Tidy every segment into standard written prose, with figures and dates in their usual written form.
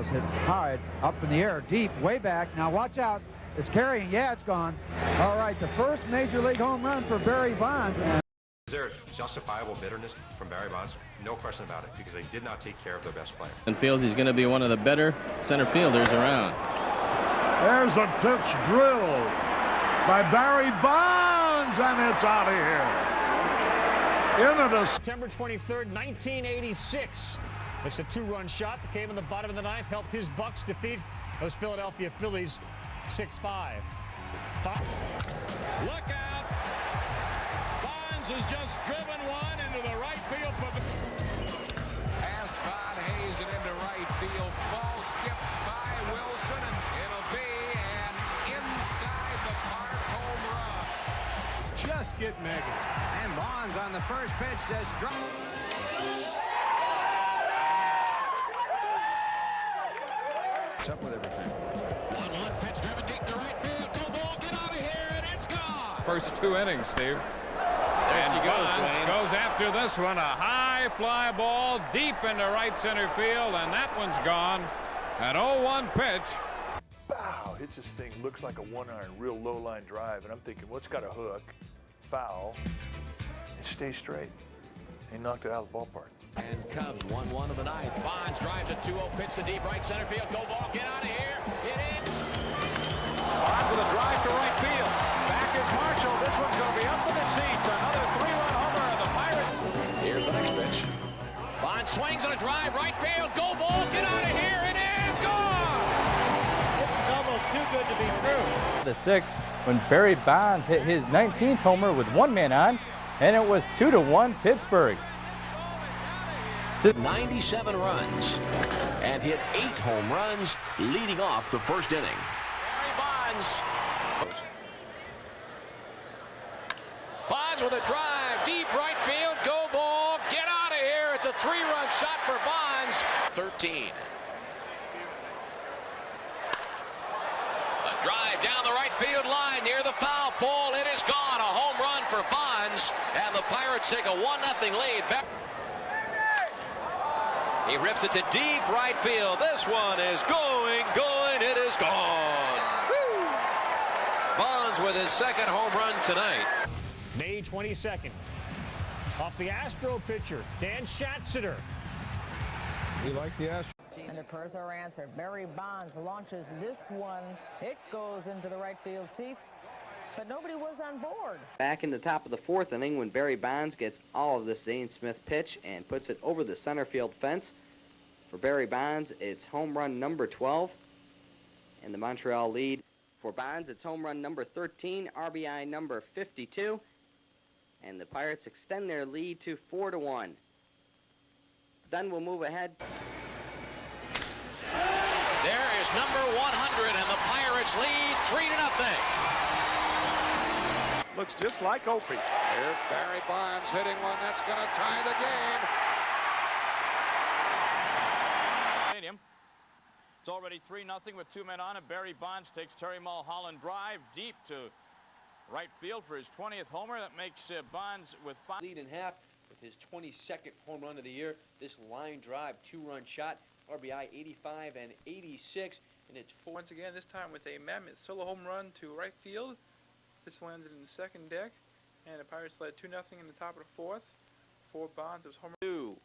was hit high, up in the air, deep, way back. Now watch out. It's carrying. Yeah, it's gone. All right, the first Major League home run for Barry Bonds. Is there justifiable bitterness from Barry Bonds? No question about it, because they did not take care of their best player. And feels he's going to be one of the better center fielders around. There's a pitch drilled by Barry Bonds, and it's out of here. Into the September 23rd, 1986. It's a two-run shot that came in the bottom of the ninth, helped his Bucks defeat those Philadelphia Phillies 6-5. Look out! Bonds has just driven one into the right field. Pass by Hayes and into right field. Ball skips by Wilson, and it'll be an inside the park home run. Just get negative. And Bonds on the first pitch just dropped. Up with everything. 1-1 pitch driven deep to right field. Go ball, get out of here, and it's gone. First two innings, Steve. There she goes, Bonds Dwayne. goes after this one. A high fly ball deep into right center field, and that one's gone. An 0-1 pitch. Wow, hits this thing, looks like a one-iron, real low-line drive, and I'm thinking, what's got a hook? Foul. It stays straight. He knocked it out of the ballpark. And Cubs 1-1 of the ninth. Bonds drives a 2-0 pitch to deep right center field. Go ball, get out of here. Get in. Bonds with a drive to right field. Back is Marshall. This one's going to be up in the seats. Another three-run homer of the Pirates. Here's the next pitch. Bonds swings on a drive, right field. Go ball, get out of here. It is gone. This is almost too good to be true. The sixth, when Barry Bonds hit his 19th homer with one man on, and it was 2-1 Pittsburgh. 97 runs and hit 8 home runs, leading off the first inning. Barry Bonds. Bonds with a drive, deep right field, go ball, get out of here. It's a 3-run shot for Bonds. 13. A drive down the right field line near the foul pole. It is gone. A home run for Bonds, and the Pirates take a 1-0 lead. He rips it to deep right field. This one is going. It is gone. Woo! Bonds with his second home run tonight. May 22nd. Off the Astro pitcher, Dan Schatzeder. He likes the Astros. And the prayers are answered. Barry Bonds launches this one. It goes into the right field seats, but nobody was on board. Back in the top of the fourth inning when Barry Bonds gets all of this Zane Smith pitch and puts it over the center field fence. For Barry Bonds, it's home run number 12, and the Montreal lead. For Bonds, it's home run number 13, RBI number 52, and the Pirates extend their lead to 4-1. Then we'll move ahead. There is number 100, and the Pirates lead 3-0. Looks just like Opie. Here, Barry Bonds hitting one that's going to tie the game. It's already 3-0 with 2 men on, and Barry Bonds takes Terry Mulholland drive deep to right field for his 20th homer. That makes Bonds with 5. Lead in half with his 22nd home run of the year. This line drive, 2-run shot, RBI 85 and 86, and it's 4. Once again, this time with a mammoth solo home run to right field. This landed in the second deck, and the Pirates led 2-0 in the top of the fourth. For Bonds, it was home run.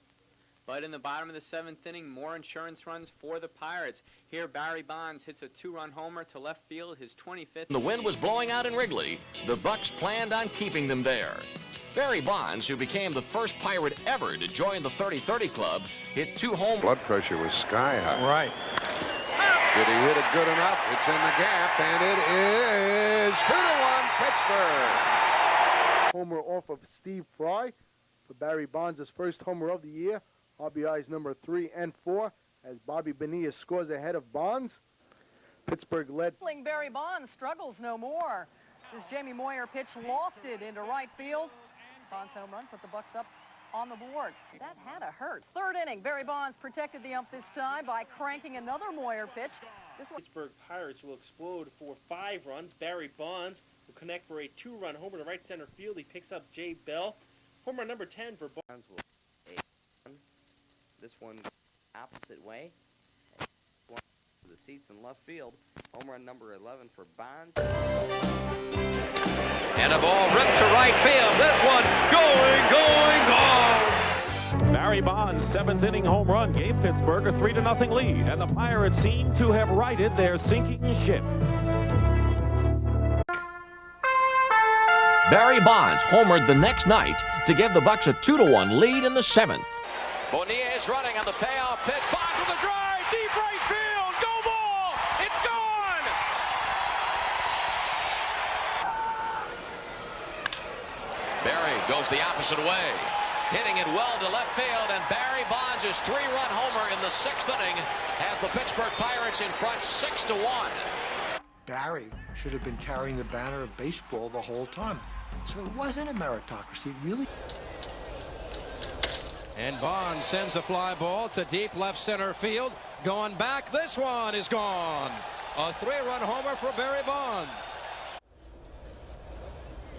But in the bottom of the 7th inning, more insurance runs for the Pirates. Here, Barry Bonds hits a 2-run homer to left field, his 25th. The wind was blowing out in Wrigley. The Bucks planned on keeping them there. Barry Bonds, who became the first Pirate ever to join the 30-30 club, hit 2 home. Blood pressure was sky high. Right. Did he hit it good enough? It's in the gap, and it is 2-1 Pittsburgh. Homer off of Steve Fry for Barry Bonds' first homer of the year. RBIs number 3 and 4 as Bobby Bonilla scores ahead of Bonds. Pittsburgh led. Barry Bonds struggles no more. This Jamie Moyer pitch lofted into right field. Bonds home run put the Bucks up on the board. That had to hurt. 3rd inning, Barry Bonds protected the ump this time by cranking another Moyer pitch. This one. Pittsburgh Pirates will explode for 5 runs. Barry Bonds will connect for a 2-run homer to right center field. He picks up Jay Bell. Homer number 10 for Bonds. This one opposite way. One the seats in left field. Home run number 11 for Bonds. And a ball ripped to right field. This one going, gone! Barry Bonds' 7th inning home run gave Pittsburgh a 3-0 lead, and the Pirates seem to have righted their sinking ship. Barry Bonds homered the next night to give the Bucks a 2-1 lead in the 7th. Bonilla is running on the payoff pitch. Bonds with a drive, deep right field. Go ball! It's gone! Barry goes the opposite way, hitting it well to left field, and Barry Bonds' 3-run homer in the 6th inning has the Pittsburgh Pirates in front 6-1. Barry should have been carrying the banner of baseball the whole time. So it wasn't a meritocracy, really. And Bonds sends a fly ball to deep left center field. Going back, this one is gone. A 3-run homer for Barry Bonds.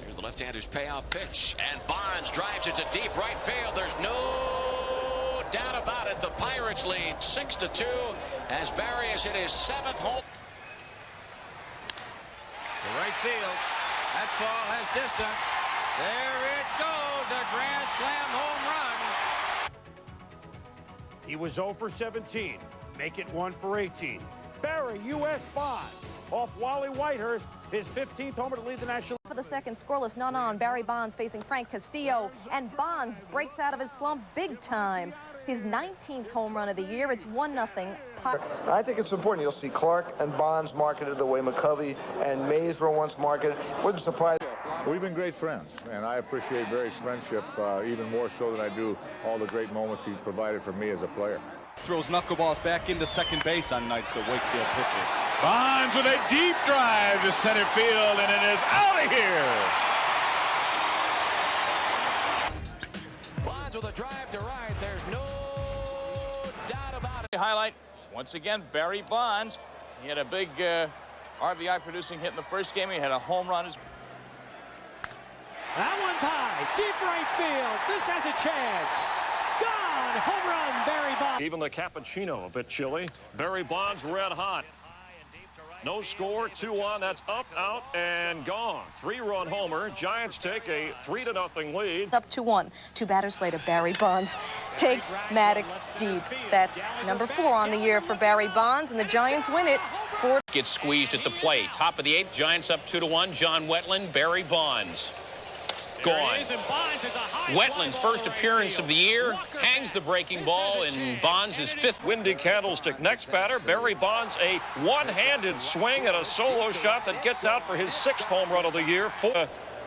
Here's the left-hander's payoff pitch, and Bonds drives it to deep right field. There's no doubt about it. The Pirates lead 6-2 as Barry has hit his 7th home. To right field. That ball has distance. There it goes, a grand slam home run. He was 0 for 17. Make it 1 for 18. Barry, U.S. Bonds, off Wally Whitehurst, his 15th homer to lead the National. For the second, scoreless, none on. Barry Bonds facing Frank Castillo, and Bonds breaks out of his slump big time. His 19th home run of the year. It's 1-0. I think it's important. You'll see Clark and Bonds marketed the way McCovey and Mays were once marketed. Wouldn't surprise. We've been great friends, and I appreciate Barry's friendship even more so than I do all the great moments he provided for me as a player. Throws knuckleballs back into second base on nights that Wakefield pitches. Bonds with a deep drive to center field, and it is out of here. Bonds with a drive to right. There's no doubt about it. Highlight, once again, Barry Bonds. He had a big RBI producing hit in the first game. He had a home run. That one's high, deep right field. This has a chance. Gone, home run, Barry Bonds. Even the cappuccino a bit chilly. Barry Bonds red hot. No score, 2-1. That's up, out, and gone. 3-run homer. Giants take a 3-0 lead. Up 2-1. 2 batters later, Barry Bonds takes Maddox deep. That's number 4 on the year for Barry Bonds, and the Giants win it. 4. Gets squeezed at the plate. Top of the 8th, Giants up 2-1. John Wetland, Barry Bonds. Gone. Wetland's first appearance of the year, hangs the breaking ball in Bonds' 5th. Windy Candlestick next batter. Barry Bonds, a one-handed swing at a solo shot that gets out for his 6th home run of the year.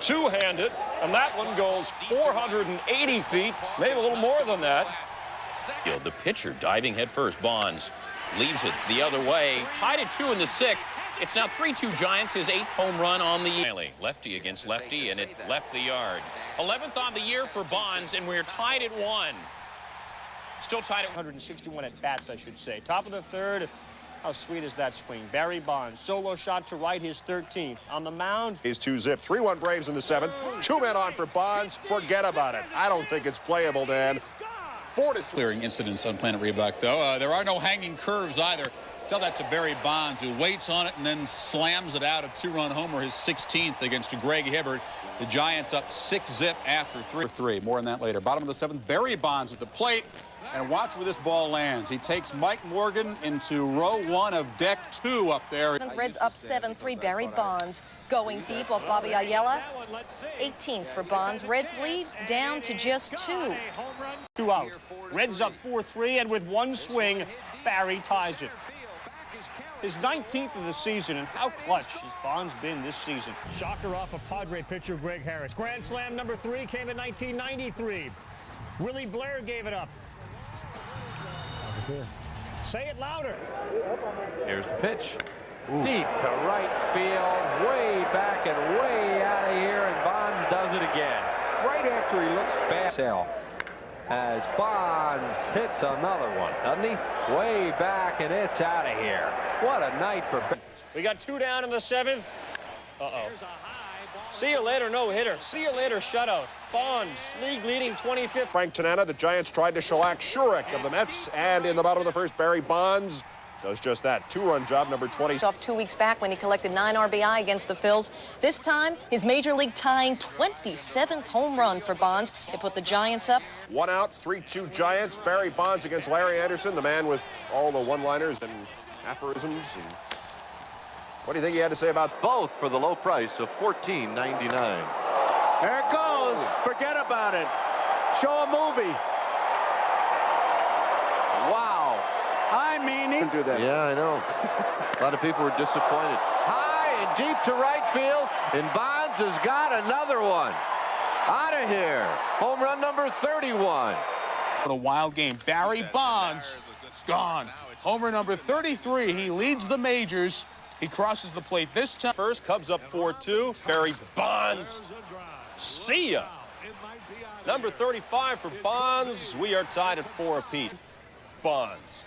Two-handed, and that one goes 480 feet, maybe a little more than that. The pitcher diving headfirst. Bonds leaves it the other way. Tied at 2 in the 6th. It's now 3-2 Giants, his 8th home run on the year. Lefty against lefty, and it left the yard. 11th on the year for Bonds, and we're tied at 1. Still tied at 161 at bats, I should say. Top of the 3rd. How sweet is that swing? Barry Bonds, solo shot to right, his 13th. On the mound. He's 2-zip. 3-1 Braves in the 7th. 2 men on for Bonds. Forget about it. I don't think it's playable, Dan. 4-3. Clearing incidents on Planet Reebok, though. There are no hanging curves either. Tell that to Barry Bonds, who waits on it and then slams it out. A 2-run homer, his 16th against Greg Hibbert. The Giants up 6-zip after 3. More on that later. Bottom of the 7th, Barry Bonds at the plate. And watch where this ball lands. He takes Mike Morgan into row 1 of deck 2 up there. Reds up 7-3. Barry Bonds going deep off Bobby Ayala. 18th for Bonds. Reds lead down to just 2. 2 out. Reds up 4-3, and with one swing, Barry ties it. His 19th of the season, and how clutch has Bonds been this season. Shocker off of Padre pitcher Greg Harris. Grand Slam number 3 came in 1993. Willie Blair gave it up. Say it louder. Here's the pitch. Deep to right field, way back and way out of here, and Bonds does it again. Right after he looks back. As Bonds hits another one, doesn't he? Way back, and it's out of here. What a night for... We got 2 down in the 7th. Uh-oh. See you later, no-hitter. See you later, shutout. Bonds, league-leading 25th. Frank Tanana, the Giants tried to shellac Shurek of the Mets, and in the bottom of the 1st, Barry Bonds does just that. 2-run job, number 20. Off 2 weeks back when he collected 9 RBI against the Phils. This time, his major league tying 27th home run for Bonds. It put the Giants up. 1 out, 3-2 Giants. Barry Bonds against Larry Anderson, the man with all the one-liners and aphorisms. And what do you think he had to say about both for the low price of $14.99? There it goes. Forget about it. Show a movie. Wow. I mean, he do that. Yeah, I know. A lot of people were disappointed. High and deep to right field, and Bonds has got another one. Out of here. Home run number 31. What a wild game. Barry Bonds gone. Homer number 33. He leads the majors. He crosses the plate this time. First, Cubs up 4-2. Barry Bonds. See ya. Number 35 for Bonds. We are tied at 4 apiece. Bonds.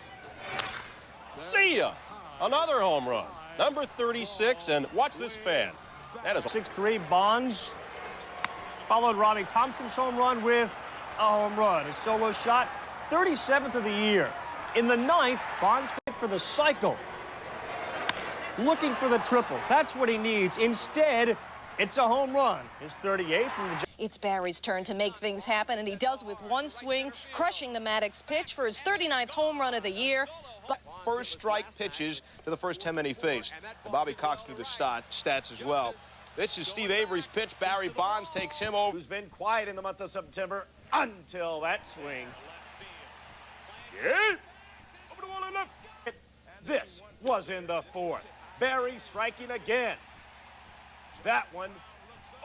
See ya. Another home run. Number 36, and watch this fan. That is 6-3 Bonds. Followed Robbie Thompson's home run with a home run. A solo shot, 37th of the year. In the 9th, Bonds hit for the cycle. Looking for the triple. That's what he needs. Instead, it's a home run. His 38th. It's Barry's turn to make things happen, and he does with one swing, crushing the Maddox pitch for his 39th home run of the year. first strike pitches to the first 10 men he faced. And Bobby Cox threw the stats as well. This is Steve Avery's pitch. Barry Bonds takes him over. Who's been quiet in the month of September until that swing. Yeah. Over the wall and left. This was in the fourth. Barry striking again. That one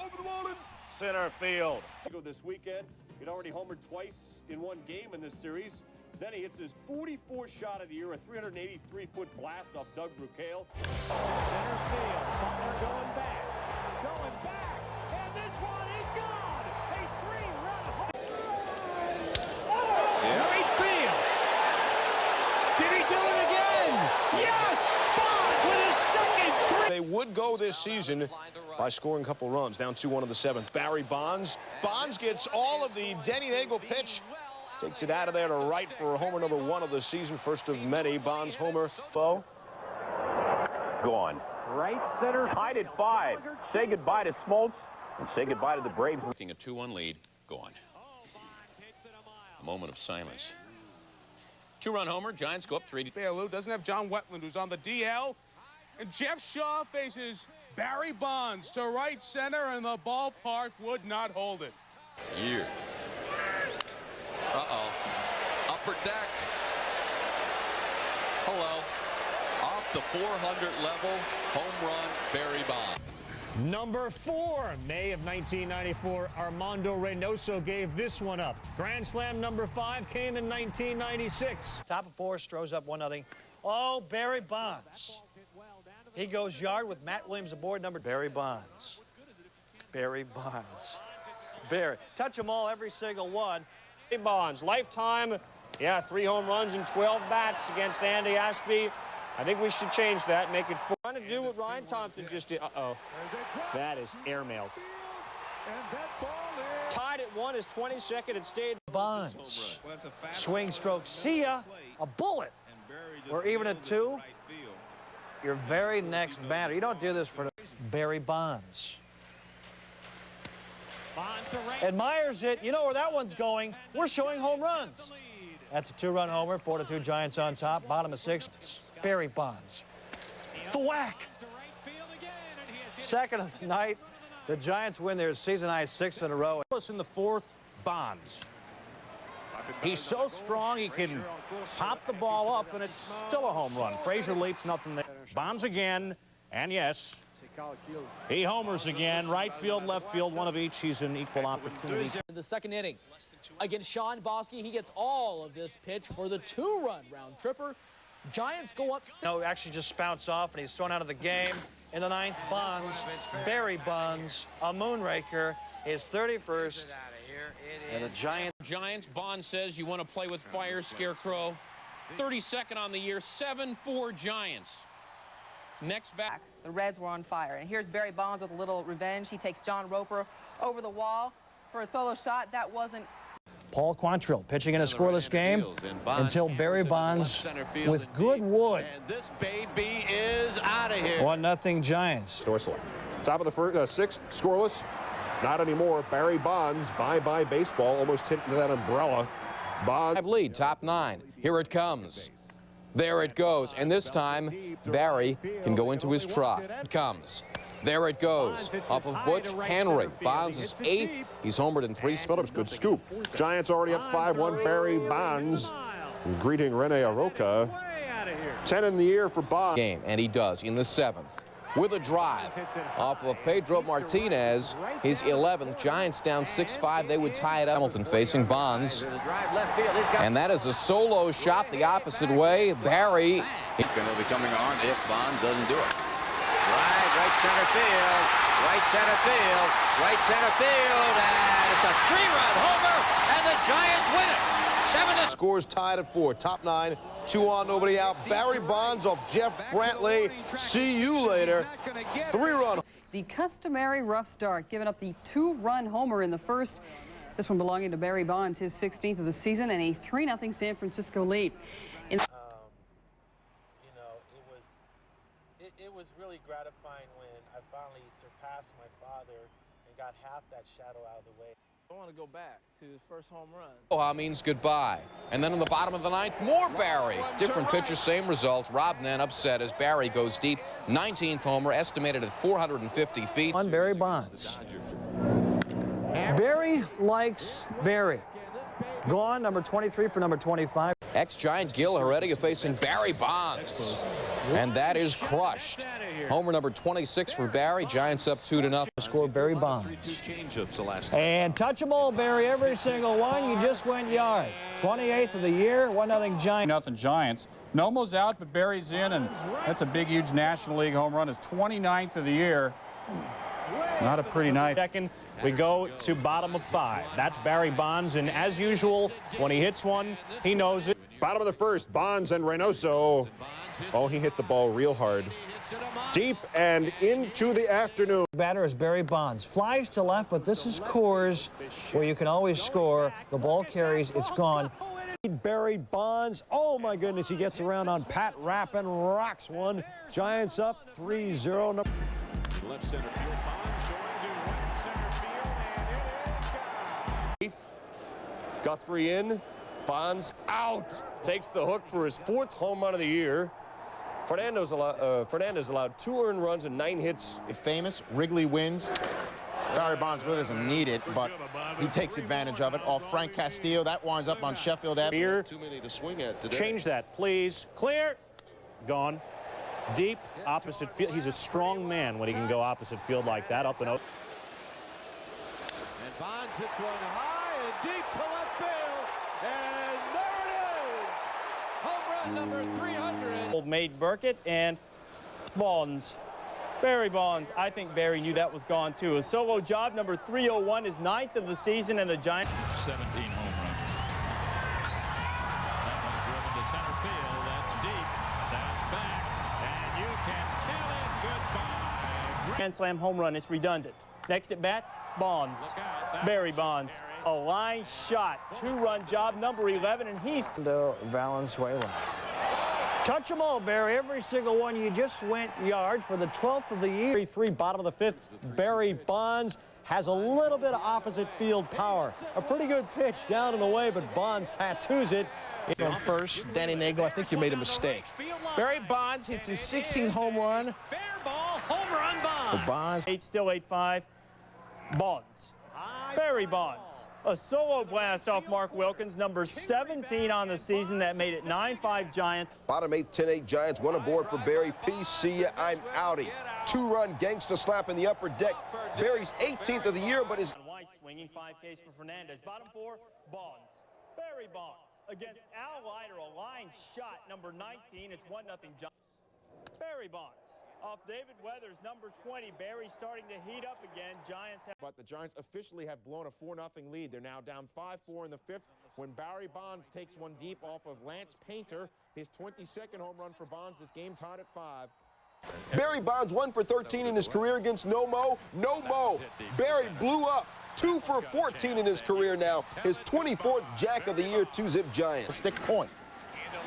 over the wall in center field. This weekend, he'd already homered twice in one game in this series. Then he hits his 44th shot of the year, a 383-foot blast off Doug Brucale. Center field, Butler going back, and this one is gone. A three-run home. Right field. Did he do it again? Yes! Bonds with his second three. They would go this season by scoring a couple runs, down 2-1 in the seventh. Barry Bonds. Bonds gets all of the Denny Nagel pitch. Takes it out of there to right for homer number 1 of the season, first of many. Bonds homer. Gone. Right center, tied at 5. Say goodbye to Smoltz and say goodbye to the Braves. Taking a 2-1 lead, gone. A moment of silence. 2-run homer, Giants go up 3. Lou doesn't have John Wetland, who's on the DL. And Jeff Shaw faces Barry Bonds to right center, and the ballpark would not hold it. Years. Uh-oh. Upper deck. Hello. Off the 400 level, home run, Barry Bonds. Number 4, May of 1994, Armando Reynoso gave this one up. Grand Slam number 5 came in 1996. Top of 4, throws up 1-0. Oh, Barry Bonds. He goes yard with Matt Williams aboard number. Barry Bonds. Barry Bonds. Barry. Touch them all, every single one. Bonds, lifetime, 3 home runs and 12 bats against Andy Ashby. I think we should change that, make it 4. Trying to do what Ryan Thompson just did. Uh-oh. That is airmailed. Tied at 1, his 22nd. It stayed. Bonds. Swing stroke. See ya. A bullet. We're even at 2. Your very next batter. You don't do this for Barry Bonds. Admires it. You know where that one's going. We're showing home runs. That's a 2-run homer. 4-2 Giants on top. Bottom of 6. Barry Bonds. Thwack. Second of the night. The Giants win their season-high 6th in a row. In the 4th, Bonds. He's so strong he can pop the ball up, and it's still a home run. Frazier leaps, nothing there. Bonds again, and yes, he homers again. Right field, left field, one of each. He's an equal opportunity. In the second inning, against Sean Bosky, he gets all of this pitch for the 2-run round tripper. Giants go up. No, actually just bounce off, and he's thrown out of the game. In the 9th, Bonds, Barry Bonds, a moonraker, his 31st. And the Giants, Bonds says you want to play with fire, Scarecrow. 32nd on the year, 7-4 Giants. Next back. The Reds were on fire. And here's Barry Bonds with a little revenge. He takes John Roper over the wall for a solo shot. That wasn't. Paul Quantrill pitching in a scoreless game until Barry Bonds with good wood. And this baby is out of here. 1-0 Giants. Top of the first, sixth, scoreless. Not anymore. Barry Bonds, bye-bye baseball, almost hit into that umbrella. Bonds. Lead, top 9. Here it comes. There it goes. And this time, Barry can go into his trot. It comes. There it goes. Off of Butch Henry. Bonds is 8th. He's homered in 3. Phillips, good scoop. Giants already up 5-1. Barry Bonds greeting Rene Aroca. 10 in the year for Bonds. Game, and he does in the 7th. With a drive off of Pedro Martinez, his 11th. Giants down 6-5. They would tie it up. Hamilton facing Bonds. And that is a solo shot the opposite way. Barry. He's going to be coming on if Bonds doesn't do it. Right center field, right center field, right center field, and it's a 3-run homer, and the Giants win it. 7-0. Scores tied at 4. Top 9, 2 on, nobody out. Barry Bonds off Jeff Brantley. See you later. 3-run. The customary rough start, giving up the 2-run homer in the first. This one belonging to Barry Bonds, his 16th of the season, and a 3-0 San Francisco lead. It was really gratifying when I finally surpassed my father and got half that shadow out of the way. I want to go back to his first home run. Oha means goodbye. And then in the bottom of the 9th, more Barry. Different pitcher, same result. Rob Nen upset as Barry goes deep. 19th homer, estimated at 450 feet. On Barry Bonds. Barry likes Barry. Gone, number 23 for number 25. Ex-Giant Gil Heredia facing Barry Bonds. And that is crushed. Homer number 26 for Barry. Giants up 2-0. Score Barry Bonds. And touch them all, Barry. Every single one. You just went yard. 28th of the year. 1-0 Giants. Nothing Giants. Nomo's out, but Barry's in, and that's a big, huge National League home run. His 29th of the year. Not a pretty night. Second, we go to bottom of 5. That's Barry Bonds, and as usual, when he hits one, he knows it. Bottom of the first, Bonds and Reynoso. Oh, he hit the ball real hard. Deep and into the afternoon. Batter is Barry Bonds. Flies to left, but this is Coors, where you can always score. The ball carries, it's gone. Barry Bonds, oh my goodness, he gets around on Pat Rapp and rocks one. Giants up 3-0. Left center field, Bonds going to right center field, and it is gone. Guthrie in, Bonds out. Takes the hook for his 4th home run of the year. Fernandez allowed 2 earned runs and 9 hits. If famous, Wrigley wins. Barry Bonds really doesn't need it, but he takes advantage of it. Off Frank Castillo, that winds up on Sheffield Avenue. Here, too many to swing at today. change that, please. Clear. Gone. Deep, opposite field. He's a strong man when he can go opposite field like that, up and over. And Bonds hits one high and deep to left field. And there it is. Home run number 300. Old Maid Burkett and Bonds. Barry Bonds. I think Barry knew that was gone too. A solo job, number 301, his 9th of the season, and the Giants. 17 home runs. That one's driven to center field. That's deep. That's back. And you can tell it goodbye. Grand slam home run. It's redundant. Next at bat, Bonds. Barry Bonds. A line shot. 2-run job, number 11, and he's to Valenzuela. Touch them all, Barry. Every single one. You just went yard for the 12th of the year. 3-3, bottom of the 5th. Barry Bonds has a little bit of opposite field power. A pretty good pitch down and away, but Bonds tattoos it. From first, Danny Nagel, I think you made a mistake. Barry Bonds hits his 16th home run. Fair ball, home run Bonds. For Bonds. 8, still 8-5. Bonds. Barry Bonds. A solo blast off Mark Wilkins, number 17 on the season. That made it 9-5 Giants. Bottom 8, 10-8 Giants. 1 aboard for Barry. Peace, see ya, I'm outie. 2-run gangsta slap in the upper deck. Barry's 18th of the year, but his... White swinging 5Ks for Fernandez. Bottom 4, Bonds. Barry Bonds against Al Leiter, a line shot, number 19. It's 1-0 Giants. Barry Bonds. Off David Weathers, number 20. Barry starting to heat up again. Giants have... But the Giants officially have blown a 4-0 lead. They're now down 5-4 in the 5th when Barry Bonds takes one deep off of Lance Painter. His 22nd home run for Bonds. This game tied at 5. Barry Bonds 1 for 13 in his career against No Mo. Barry blew up. 2 for 14 in his career now. His 24th Jack of the Year, 2-zip Giants. Stick point.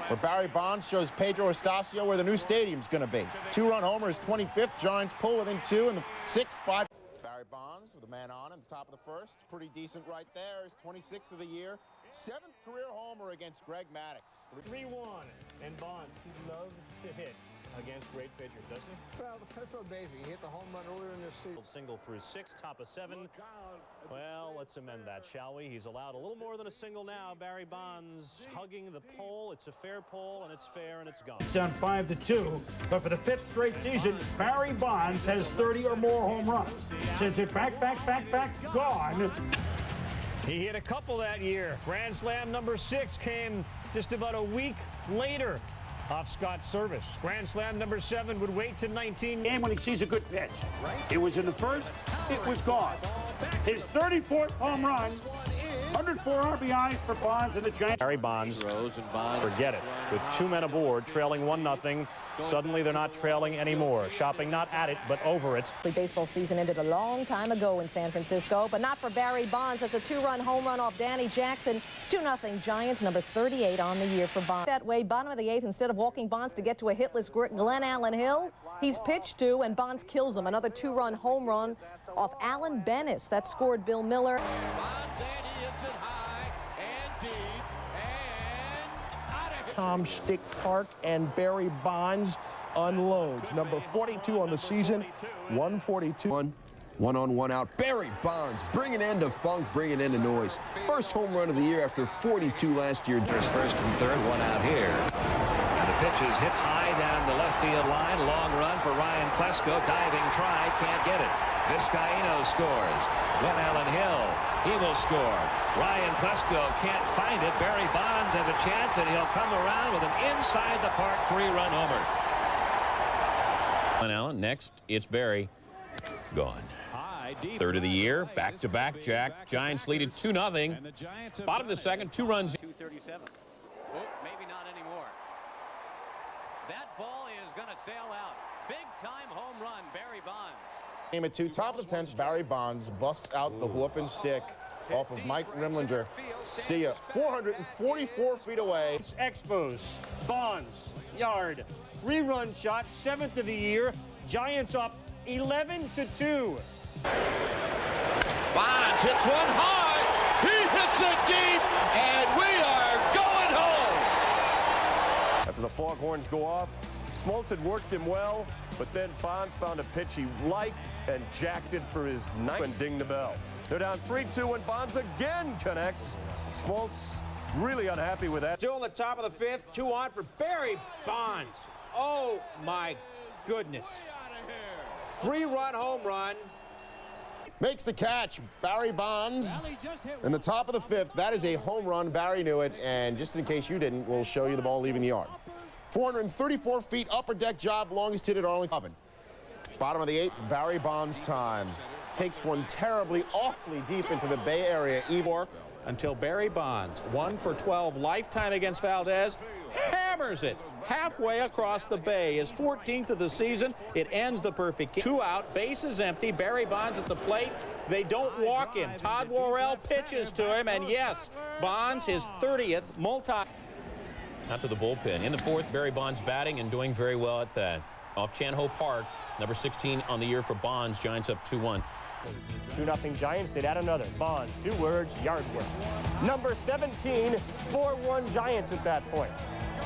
Where Barry Bonds shows Pedro Estacio where the new stadium's going to be. 2-run homer, his 25th. Giants pull within 2 in the 6th, 5. Barry Bonds with a man on in the top of the first. Pretty decent right there. His 26th of the year. 7th career homer against Greg Maddux. 3-1. And Bonds, he loves to hit against great pitchers, doesn't he? Well, that's so amazing. He hit the home run earlier in this season. Single through 6, top of 7. Well, let's amend that, shall we? He's allowed a little more than a single now. Barry Bonds hugging the pole. It's a fair pole, and it's fair, and it's gone. It's down 5-2, but for the 5th straight season, Barry Bonds has 30 or more home runs. Since it back, gone. He hit a couple that year. Grand Slam number 6 came just about a week later off Scott's service. Grand Slam number 7 would wait to 19. And when he sees a good pitch, it was in the first, it was gone. His 34th home run, 104 RBIs for Bonds and the Giants. Barry Bonds, forget it. With 2 men aboard, trailing 1-0. Suddenly they're not trailing anymore. Shopping not at it, but over it. The baseball season ended a long time ago in San Francisco, but not for Barry Bonds. That's a 2-run home run off Danny Jackson. 2-0 Giants, number 38 on the year for Bonds. That way, bottom of the 8th, instead of walking Bonds to get to a hitless Glenn Allen Hill, he's pitched to, and Bonds kills him. Another 2-run home run off Alan Bennis. That scored Bill Miller. Bonds, and he hits it high and deep and out of here. Candlestick Park, and Barry Bonds unloads. Number 42 on the season, 142. One-on-one out. Barry Bonds bringing end to funk, bringing end to noise. First home run of the year after 42 last year. There's first and third, one out here. And the pitch is hit high down the left field line. Long run for Ryan Klesko. Diving try, can't get it. Vizcaíno scores. Glenn Allen Hill, he will score. Ryan Klesko can't find it. Barry Bonds has a chance, and he'll come around with an inside-the-park 3-run homer. Glenn Allen, next, it's Barry. Gone. Third of the year, back-to-back Jack. Giants lead at 2-0. Bottom of the second, 2 runs. 237. Oh, maybe not anymore. That ball is going to sail out. Big-time home run, Barry Bonds. Game at 2, top of the 10th, Barry Bonds busts out the whooping stick off of Mike Rimlander. See ya, 444 feet away. Expos, Bonds, yard, 3-run shot, 7th of the year. Giants up 11-2. Bonds hits one hard. He hits it deep, and we are going home. After the foghorns go off, Smoltz had worked him well, but then Bonds found a pitch he liked and jacked it for his 9th and dinged the bell. They're down 3-2 when Bonds again connects. Smoltz really unhappy with that. Still on the top of the 5th, 2 on for Barry Bonds. Oh my goodness. 3-run home run. Makes the catch, Barry Bonds. In the top of the 5th, that is a home run. Barry knew it, and just in case you didn't, we'll show you the ball leaving the yard. 434 feet, upper deck job, longest hit at Arlington. Bottom of the 8th, Barry Bonds time. Takes one terribly, awfully deep into the Bay Area. Until Barry Bonds, 1 for 12 lifetime against Valdez, hammers it halfway across the bay. His 14th of the season. It ends the perfect game. 2 out, bases empty. Barry Bonds at the plate. They don't walk him. Todd Worrell pitches to him, and yes, Bonds, his 30th multi. Out to the bullpen. In the 4th, Barry Bonds batting and doing very well at that. Off Chan-Ho Park, number 16 on the year for Bonds. Giants up 2-1. 2-0 Giants. They'd add another. Bonds, 2 words, yard work. Number 17, 4-1 Giants at that point.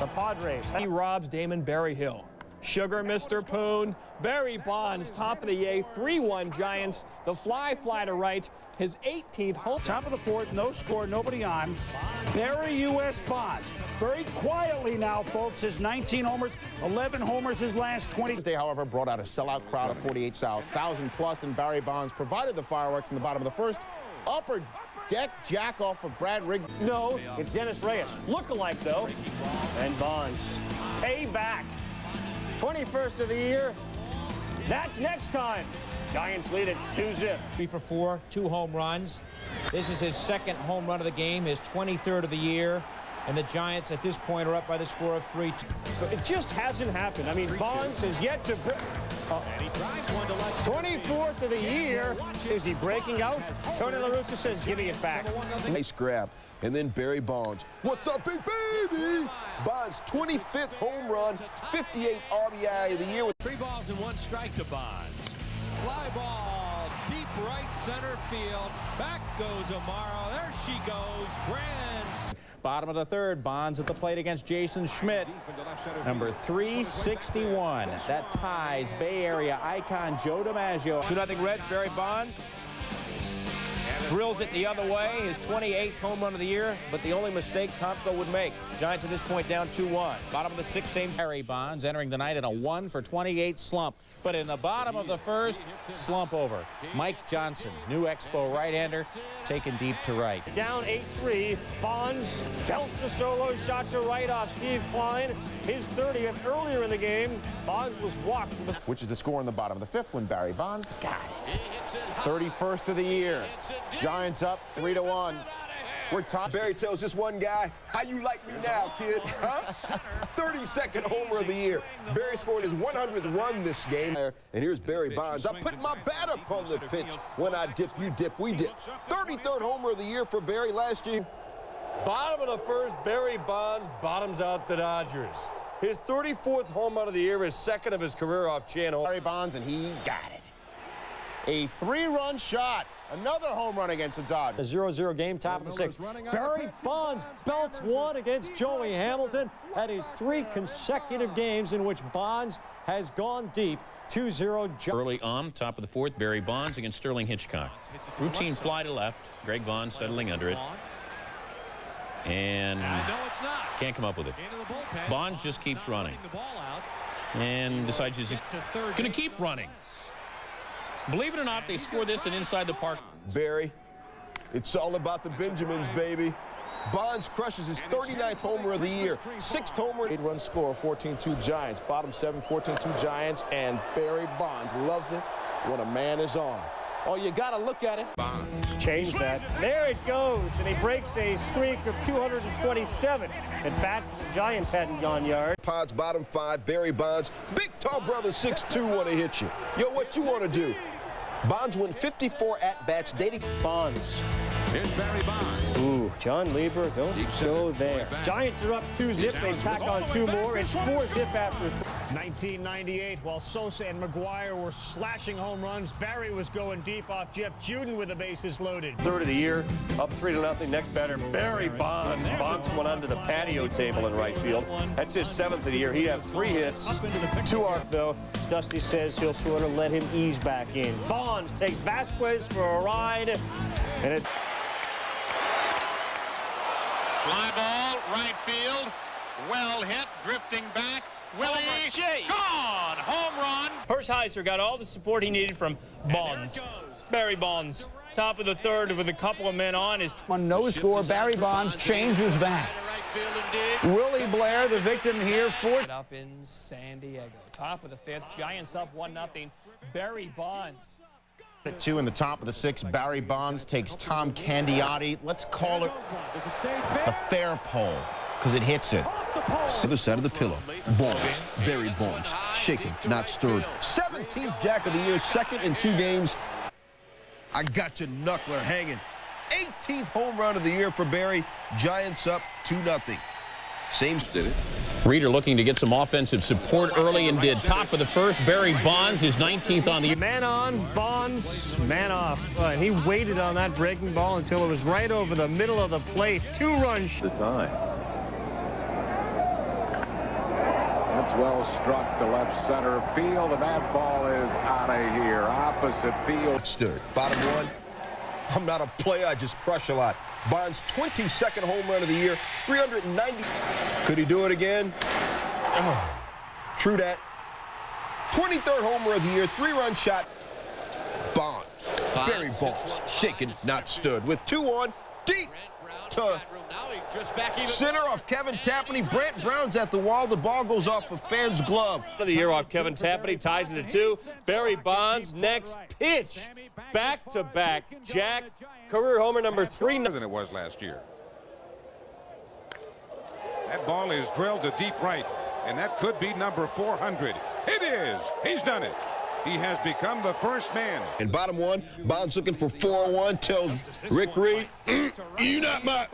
The Padres. He robs Damon Berryhill. Sugar, Mr. Poon. Barry Bonds, top of the 8th, 3-1 Giants. The fly to right, his 18th home. Top of the 4th, no score, nobody on. Barry U.S. Bonds, very quietly now, folks, his 19 homers, 11 homers his last 20. Tuesday, however, brought out a sellout crowd of 48 South, 1,000 plus, and Barry Bonds provided the fireworks in the bottom of the 1st. Upper deck jack off of Brad Rigg. No, it's Dennis Reyes. Look-alike, though. And Bonds, payback. 21st of the year. That's next time. Giants lead it 2-0. 3 for 4, 2 home runs. This is his 2nd home run of the game, his 23rd of the year. And the Giants at this point are up by the score of 3-2. It just hasn't happened. I mean, Bonds has yet to... 24th of the year. Is he breaking out? Tony La Russa says, giving it back. Nice grab. And then Barry Bonds. What's up, big baby? Bonds' 25th home run, 58 RBI of the year. 3 balls and 1 strike to Bonds. Fly ball, deep right center field. Back goes Amaro. There she goes. Grand. Bottom of the third, Bonds at the plate against Jason Schmidt. Number 361. That ties Bay Area icon Joe DiMaggio. 2-0 Reds, Barry Bonds. Drills it the other way, his 28th home run of the year, but the only mistake Tomko would make. Giants at this point down 2-1. Bottom of the 6th, same. Barry Bonds entering the night in a 1-for-28 slump. But in the bottom of the first, slump over. Mike Johnson, new Expo right-hander, taken deep to right. Down 8-3, Bonds belts a solo shot to right off Steve Klein. His 30th earlier in the game. Bonds was walked. Which is the score in the bottom of the 5th when Barry Bonds got it. 31st of the year. Giants up 3-1. We're Barry tells this one guy, how you like me now, kid? Huh? 32nd homer of the year. Barry scored his 100th run this game. And here's Barry Bonds. I put my bat up on the pitch. When I dip, you dip, we dip. 33rd homer of the year for Barry last year. Bottom of the first, Barry Bonds bottoms out the Dodgers. His 34th home run of the year, his 2nd of his career off channel. Barry Bonds, and he got it. A 3-run shot. Another home run against the Dodgers. A 0-0 game, top of the 6th. Barry Bonds belts one against Joey Hamilton at his 3 consecutive games in which Bonds has gone deep. 2-0. Early on, top of the 4th, Barry Bonds against Sterling Hitchcock. Routine fly to left. Greg Vaughn settling under it. And can't come up with it. Bonds just keeps running. And decides he's going to keep running. Believe it or not, they score this and inside the park. Barry, it's all about the Benjamins, baby. Bonds crushes his 39th homer of the year. 6th homer. 8-run score, 14-2 Giants. Bottom 7, 14-2 Giants. And Barry Bonds loves it when a man is on. Oh, you got to look at it. Change that. There it goes. And he breaks a streak of 227. And bats the Giants hadn't gone yard. Pods bottom 5, Barry Bonds. Big tall brother 6'2" want to hit you. Yo, what you want to do? Bonds win 54 at-bats dating. Bonds. Here's Barry Bonds. Ooh, John Lieber, don't go there. Giants are up 2-zip. They tack on 2 more. It's 4-zip after 1998. While Sosa and McGuire were slashing home runs, Barry was going deep off Jeff Juden with the bases loaded. 3rd of the year, up 3-0. Next batter, Barry Bonds. Bonks one onto the patio table in right field. That's his 7th of the year. He'd have 3 hits. 2 are though. Dusty says he'll sort of let him ease back in. Bonds takes Vasquez for a ride, and it's Fly ball, right field. Well hit, drifting back. Willie, gone! Home run. Hershiser got all the support he needed from Bonds. Barry Bonds, top of the 3rd with a couple of men on. His no score. Barry Bonds changes that. Willie Blair, the victim here for up in San Diego. Top of the 5th, Giants up 1-0. Barry Bonds. At 2 in the top of the 6th, Barry Bonds takes Tom Candiotti. Let's call it a fair pole, because it hits it. Other side of the pillow. Bonds, Barry Bonds, shaken, not stirred. 17th Jack of the year, 2nd in 2 games. I got your knuckler hanging. 18th home run of the year for Barry. Giants up 2-0. Same did it. Reader looking to get some offensive support early and did. Top of the 1st, Barry Bonds, his 19th on the year. Man on, Bonds, man off. And he waited on that breaking ball until it was right over the middle of the plate. 2-run shot. The time. That's well struck to left center field, and that ball is out of here. Opposite field. Stirred. Bottom 1. I'm not a player, I just crush a lot. Bonds' 22nd home run of the year, 390. Could he do it again? Oh, true that. 23rd homer of the year, 3-run shot. Bonds. Barry Bonds, shaken, not stood. With 2 on, deep to center off Kevin Tapani. Brant Brown's at the wall. The ball goes off a fan's glove. Of the year off Kevin Tapani, ties it at 2. Barry Bonds, next pitch. Back-to-back. Jack, career homer number 3. Than it was last year. That ball is drilled to deep right, and that could be number 400. It is. He's done it. He has become the first man. In bottom one, Bonds looking for 401, tells Rick Reed, you not my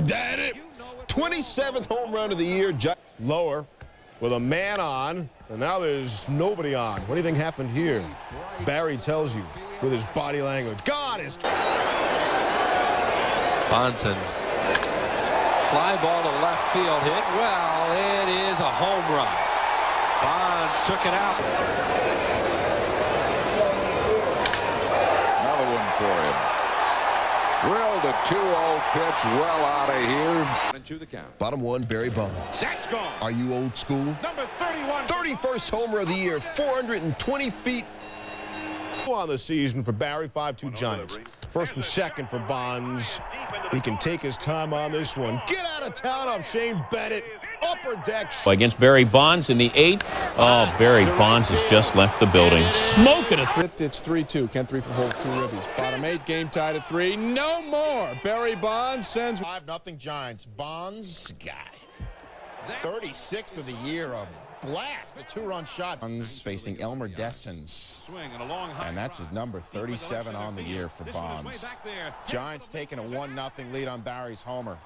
daddy. 27th home run of the year. Lower with a man on, and now there's nobody on. What do you think happened here? Barry tells you with his body language. God is... Bonson. Fly ball to left field, hit well. It is a home run. Bonds took it out. Another one for him. Drilled a 2-0 pitch well out of here. Into the count. Bottom one, Barry Bonds. That's gone. Are you old school? Number 31. 31st homer of the year, 420 feet. On the season for Barry, 5-2 Giants. First and second for Bonds. He can take his time on this one. Get out of town off Shane Bennett. Upper deck. Against Barry Bonds in the 8th. Oh, Barry Bonds has just left the building. Smoking a 3. It's 3-2. Ken 3 for whole 2 ribbies. Bottom 8, game tied at 3. No more. Barry Bonds sends 5-0 Giants. Bonds guy. 36th of the year. A blast. A 2-run shot. Bonds facing Elmer Dessens. And that's his number 37 on the year for Bonds. Giants taking a 1-0 lead on Barry's homer.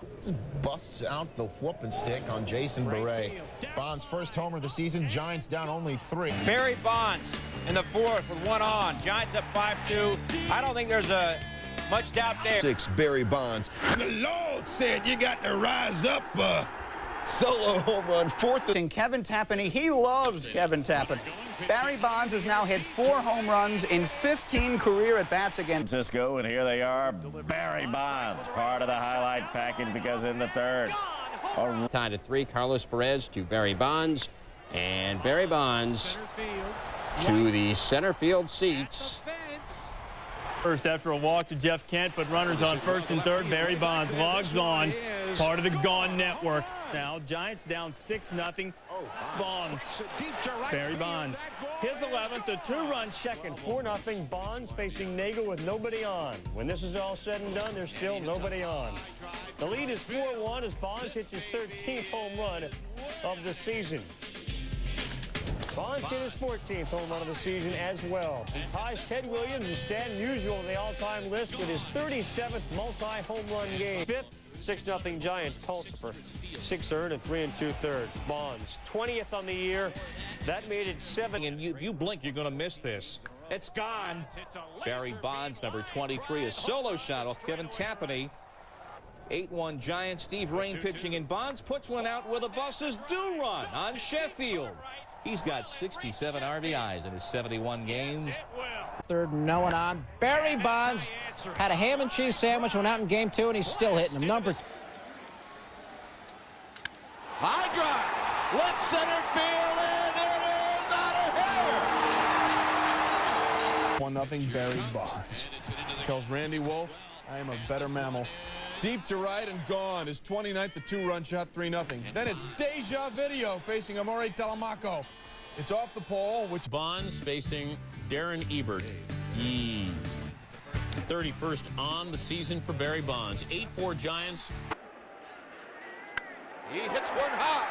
Busts out the whooping stick on Jason Beret. Bonds' first homer of the season. Giants down only 3. Barry Bonds in the 4th with 1 on. Giants up 5-2. I don't think there's much doubt there. 6, Barry Bonds. And the Lord said you got to rise up. Solo home run, 4th. And Kevin Tapani, he loves Kevin Tapani. Barry Bonds has now hit 4 home runs in 15 career at-bats against Cisco, and here they are, Barry Bonds, part of the highlight package because in the 3rd. Tied at 3, Carlos Perez to Barry Bonds, and Barry Bonds to the center field seats. First after a walk to Jeff Kent, but runners on first and third. Barry Bonds logs on, part of the Gone Network. Now Giants down 6-0. Bonds, Barry Bonds, his 11th, a 2-run second, 4-0. Bonds facing Nagel with nobody on. When this is all said and done, there's still nobody on. The lead is 4-1 as Bonds hits his 13th home run of the season. Bonds hit his 14th home run of the season as well. He ties Ted Williams and Stan Musial on the all-time list with his 37th multi-home run game. 5th, 6-0 Giants. Pulsifer, 6 earned and 3 2/3. Bonds, 20th on the year. That made it 7. And you blink, you're going to miss this. It's gone. Barry Bonds, number 23, a solo shot off Kevin Tapani. 8-1 Giants. Steve Rain pitching, and Bonds puts one out where the buses do run on Sheffield. He's got 67 RBIs in his 71 games. 3rd, no one on. Barry Bonds had a ham and cheese sandwich, went out in game 2, and he's still hitting them. Numbers. High drive, left center field, and it is out of here. 1-0 Barry Bonds. Tells Randy Wolf, I am a better mammal. Deep to right and gone. His 29th, the 2-run shot, 3-0. Then it's Deja Video facing Amore Telemaco. It's off the pole, which... Bonds facing Darren Ebert. 31st on the season for Barry Bonds. 8-4 Giants. He hits one high.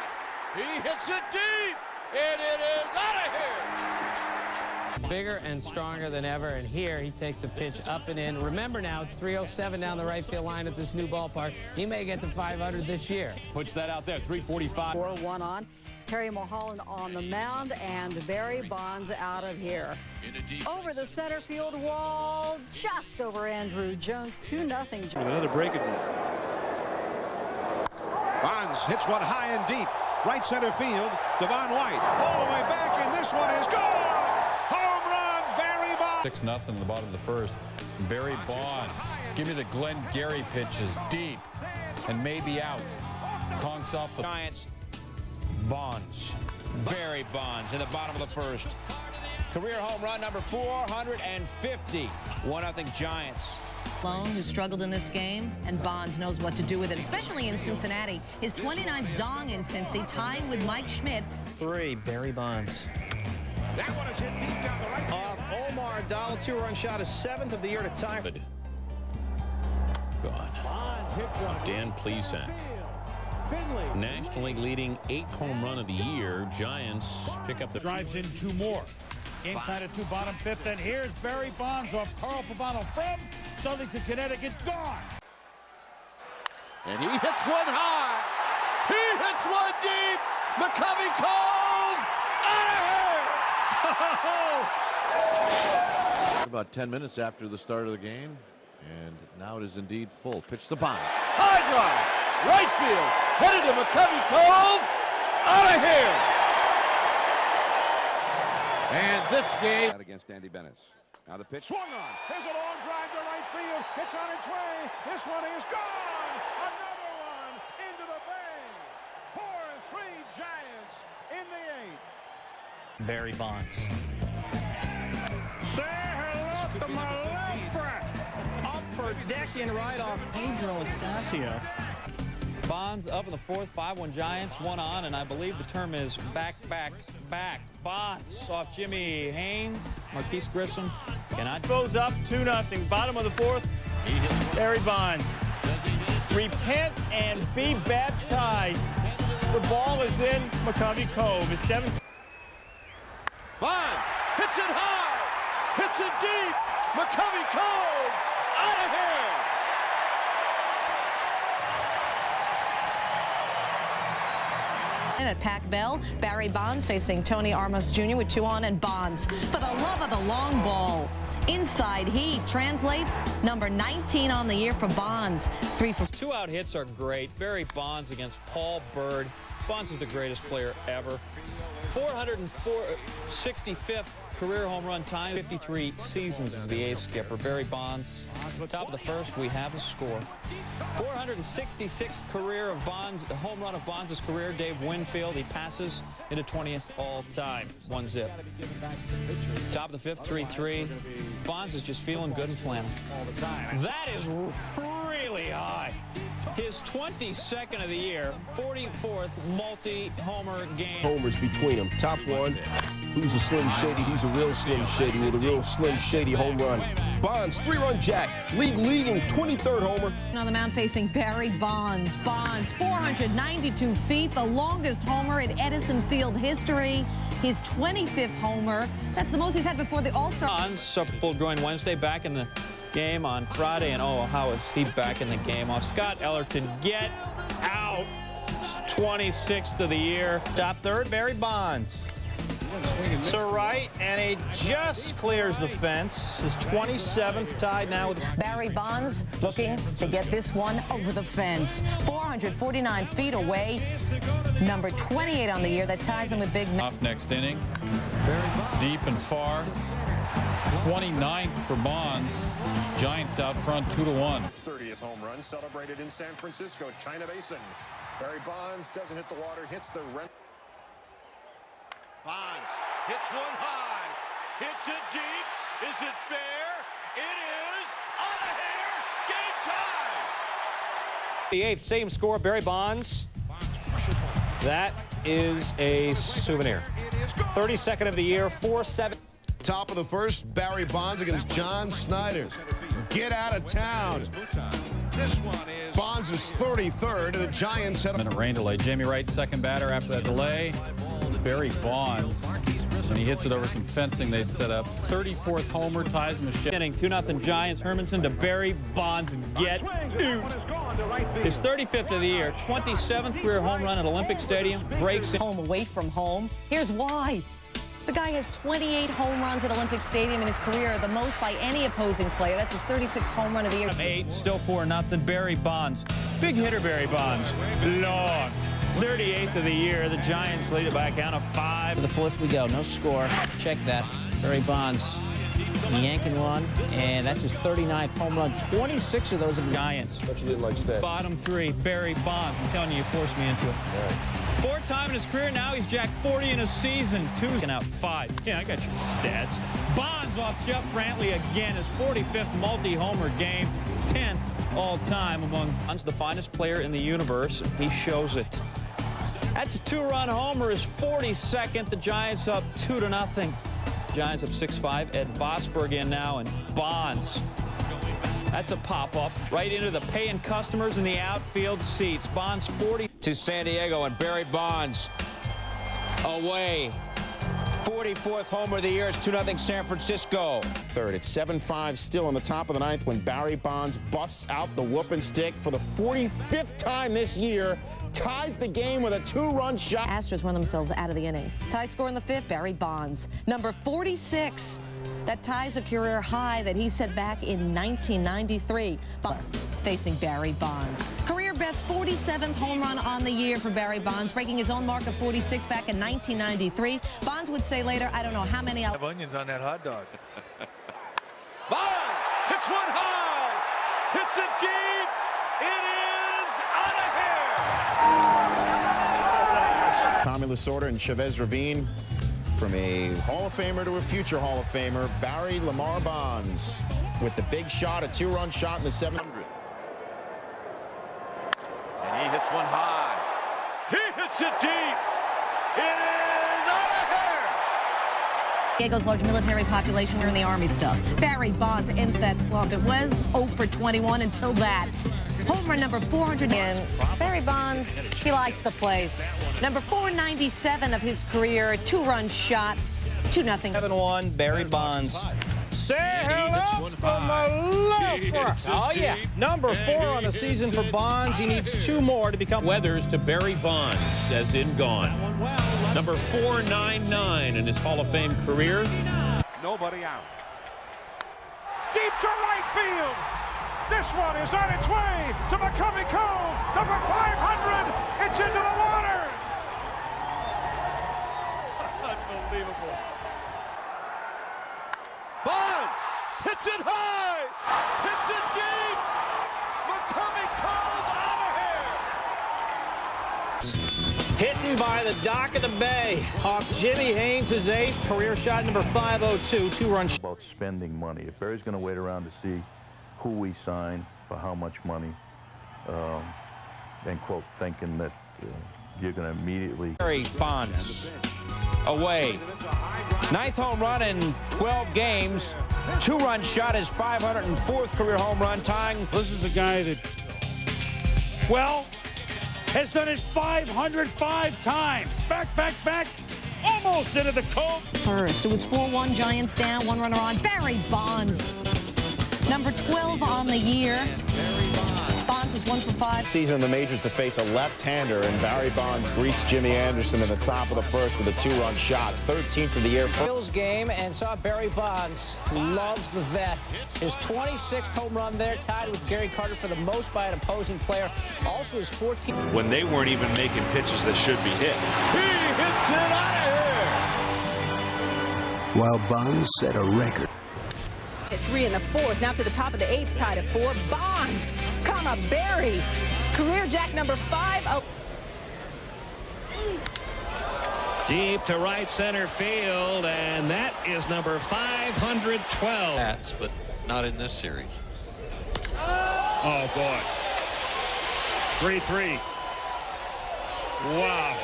He hits it deep. And it is out of here. Bigger and stronger than ever, and here he takes a pitch up and in. Remember now, it's 307 down the right field line at this new ballpark. He may get to 500 this year. Puts that out there, 345. 4-1 on. Terry Mulholland on the mound, and Barry Bonds out of here. Over the center field wall, just over Andrew Jones, 2-0. With another break at Bonds hits one high and deep. Right center field. Devon White all the way back, and this one is gone. Home run, Barry Bonds. 6-0 in the bottom of the 1st. Barry Bonds. Give me the Glenn Gary pitches deep and maybe out. Conks off the Giants. Bonds. Barry Bonds in the bottom of the 1st. Career home run number 450. 1-0 Giants. Sloan, who struggled in this game, and Bonds knows what to do with it, especially in Cincinnati. His 29th dong in Cincy, tying with Mike Schmidt. 3, Barry Bonds. That one is hit deep down the right. Omar Dahl, 2-run shot, his 7th of the year to tie. Gone. Dan Plesac. National League leading 8th home run of the year. Giants pick up the... Drives in 2 more. Game tied at 2, bottom 5th, and here's Barry Bonds off Carl Pavano from Southington, Connecticut. Gone! And he hits one high. He hits one deep. McCovey Cove out of here. About 10 minutes after the start of the game, and now it is indeed full. Pitch to Bonds. High drive. Right field. Headed to McCovey Cove. Out of here. And this game against Andy Bennis. Now the pitch swung on. Here's a long drive to right field. It's on its way. This one is gone. Another one into the bay. 4-3 Giants in the 8th. Barry Bonds. Say hello to my left friend. Upper decking right off Angel Estacio. Bonds up in the 4th, 5-1 Giants, 1 on, and I believe the term is back. Bonds off Jimmy Haynes, Marquise Grissom. Goes up 2-0, bottom of the 4th. Barry Bonds. Repent and be baptized. The ball is in McCovey Cove. His 7th. Bonds hits it high, hits it deep. McCovey Cove out of here. And at Pac Bell, Barry Bonds facing Tony Armas Jr. with 2 on, and Bonds for the love of the long ball. Inside heat translates number 19 on the year for Bonds. 3 for 2-out hits are great. Barry Bonds against Paul Bird. Bonds is the greatest player ever. 465th career home run time, 53 seasons as the A's skipper. Barry Bonds, top of the 1st, we have a score. 466th career of Bonds, home run of Bonds' career, Dave Winfield. He passes into 20th all-time, 1-zip. Top of the 5th, 3-3. Bonds is just feeling good and flannel. That is really high. His 22nd of the year, 44th multi-homer game. Homers between them. Top one. Who's a Slim Shady? He's a real Slim Shady with a real Slim Shady home run. Bonds, 3-run jack. League leading 23rd homer. on the mound facing Barry Bonds. Bonds, 492 feet, the longest homer in Edison Field history. His 25th homer. That's the most he's had before the All-Star. Bonds suffered pulled groin Wednesday, back in the game on Friday, and oh, how is he back in the game? Scott Ellerton, get out. 26th of the year. Top third, Barry Bonds. To right, and he just clears the fence. His 27th, tied now with Barry Bonds looking to get this one over the fence. 449 feet away. Number 28 on the year. That ties him with Big Man. Off next inning. Deep and far. 29th for Bonds. Giants out front 2-1. 30th home run celebrated in San Francisco, China Basin. Barry Bonds doesn't hit the water, hits the rent. Bonds hits one high, hits it deep. Is it fair? It is. Out of here. Game time. The 8th, same score, Barry Bonds. That is a souvenir. 32nd of the year, 4-7. Top of the first, Barry Bonds against John Snyder. Get out of town. Bonds is 33rd, and the Giants had a rain delay. Jamie Wright, second batter after that delay. Barry Bonds, when he hits it over some fencing they'd set up. 34th homer, ties him a shit. Inning, 2-0 Giants. Hermanson to Barry Bonds, get Newt. His 35th of the year, 27th career home run at Olympic Stadium. Breaks in. Home away from home. Here's why. The guy has 28 home runs at Olympic Stadium in his career, the most by any opposing player. That's his 36th home run of the year. 8, still 4-0. Barry Bonds. Big hitter, Barry Bonds. Long. 38th of the year. The Giants lead it by a count of 5. To the 4th we go. No score. Check that. Barry Bonds yanking one, and that's his 39th home run. 26 of those of Giants. But you didn't like stats. Bottom 3, Barry Bonds. I'm telling you, you forced me into it. Right. 4th time in his career. Now he's jacked 40 in a season. 2 and out 5. Yeah, I got your stats. Bonds off Jeff Brantley again. His 45th multi-homer game. 10th all-time among the finest player in the universe. He shows it. That's a 2-run homer. His 42nd. The Giants up 2-0. Giants up 6-5. Ed Vosberg in now, and Bonds That's a pop-up right into the paying customers in the outfield seats. Bonds 40 to San Diego, and Barry Bonds away. 44th homer of the year. It's 2-0 San Francisco. Third, it's 7-5 still in the top of the ninth when Barry Bonds busts out the whooping stick for the 45th time this year, ties the game with a 2-run shot. Astros run themselves out of the inning. Tie score in the fifth, Barry Bonds, number 46. That ties a career high that he set back in 1993. Facing Barry Bonds. Career best 47th home run on the year for Barry Bonds, breaking his own mark of 46 back in 1993. Bonds would say later, I don't know how many. Have onions on that hot dog. Bonds hits one high, hits it deep. It is out of here. Tommy Lasorda and Chavez Ravine. From a Hall of Famer to a future Hall of Famer, Barry Lamar Bonds with the big shot, a 2-run shot in the 700. And he hits one high. He hits it deep. It is out of here. Diego's large military population here in the Army stuff. Barry Bonds ends that slump. It was 0 for 21 until that. Home run number 400. And Barry Bonds, he likes the place. Number 497 of his career, a 2-run shot, 2-0. 7-1, Barry Bonds. Say hello from the left. Oh, yeah. Number 4 on the season for Bonds. He needs 2 more to become. Weathers to Barry Bonds, as in gone. Number 499 in his Hall of Fame career. Nobody out. Deep to right field. This one is on its way to McCovey Cove. Number 500. It's into the water. Unbelievable. Bonds hits it high. Hits it deep. McCovey Cove out of here. Hidden by the dock of the bay. Off Jimmy Haynes' 8th career shot, number 502, 2-run shot. About spending money. If Barry's going to wait around to see who we sign for how much money, and quote, thinking that you're going to immediately. Barry Bonds away. 9th home run in 12 games. 2-run shot, his 504th career home run, tying. This is a guy that, well, has done it 505 times. Back, almost into the cove. First, it was 4-1 Giants down, 1 runner on. Barry Bonds, number 12 on the year. Bonds was 1 for 5. Season in the majors to face a left-hander, and Barry Bonds greets Jimmy Anderson in the top of the first with a 2-run shot. 13th of the year. Bills game and saw Barry Bonds, who loves the vet. His 26th home run there, tied with Gary Carter for the most by an opposing player. Also his 14th. When they weren't even making pitches that should be hit. He hits it out of here. While Bonds set a record. At 3 in the 4th, now to the top of the 8th, tied at 4. Bonds, comma, Barry. Career jack number 5. Oh. Deep to right center field, and that is number 512. Bats, but not in this series. Oh, boy. 3-3. Wow.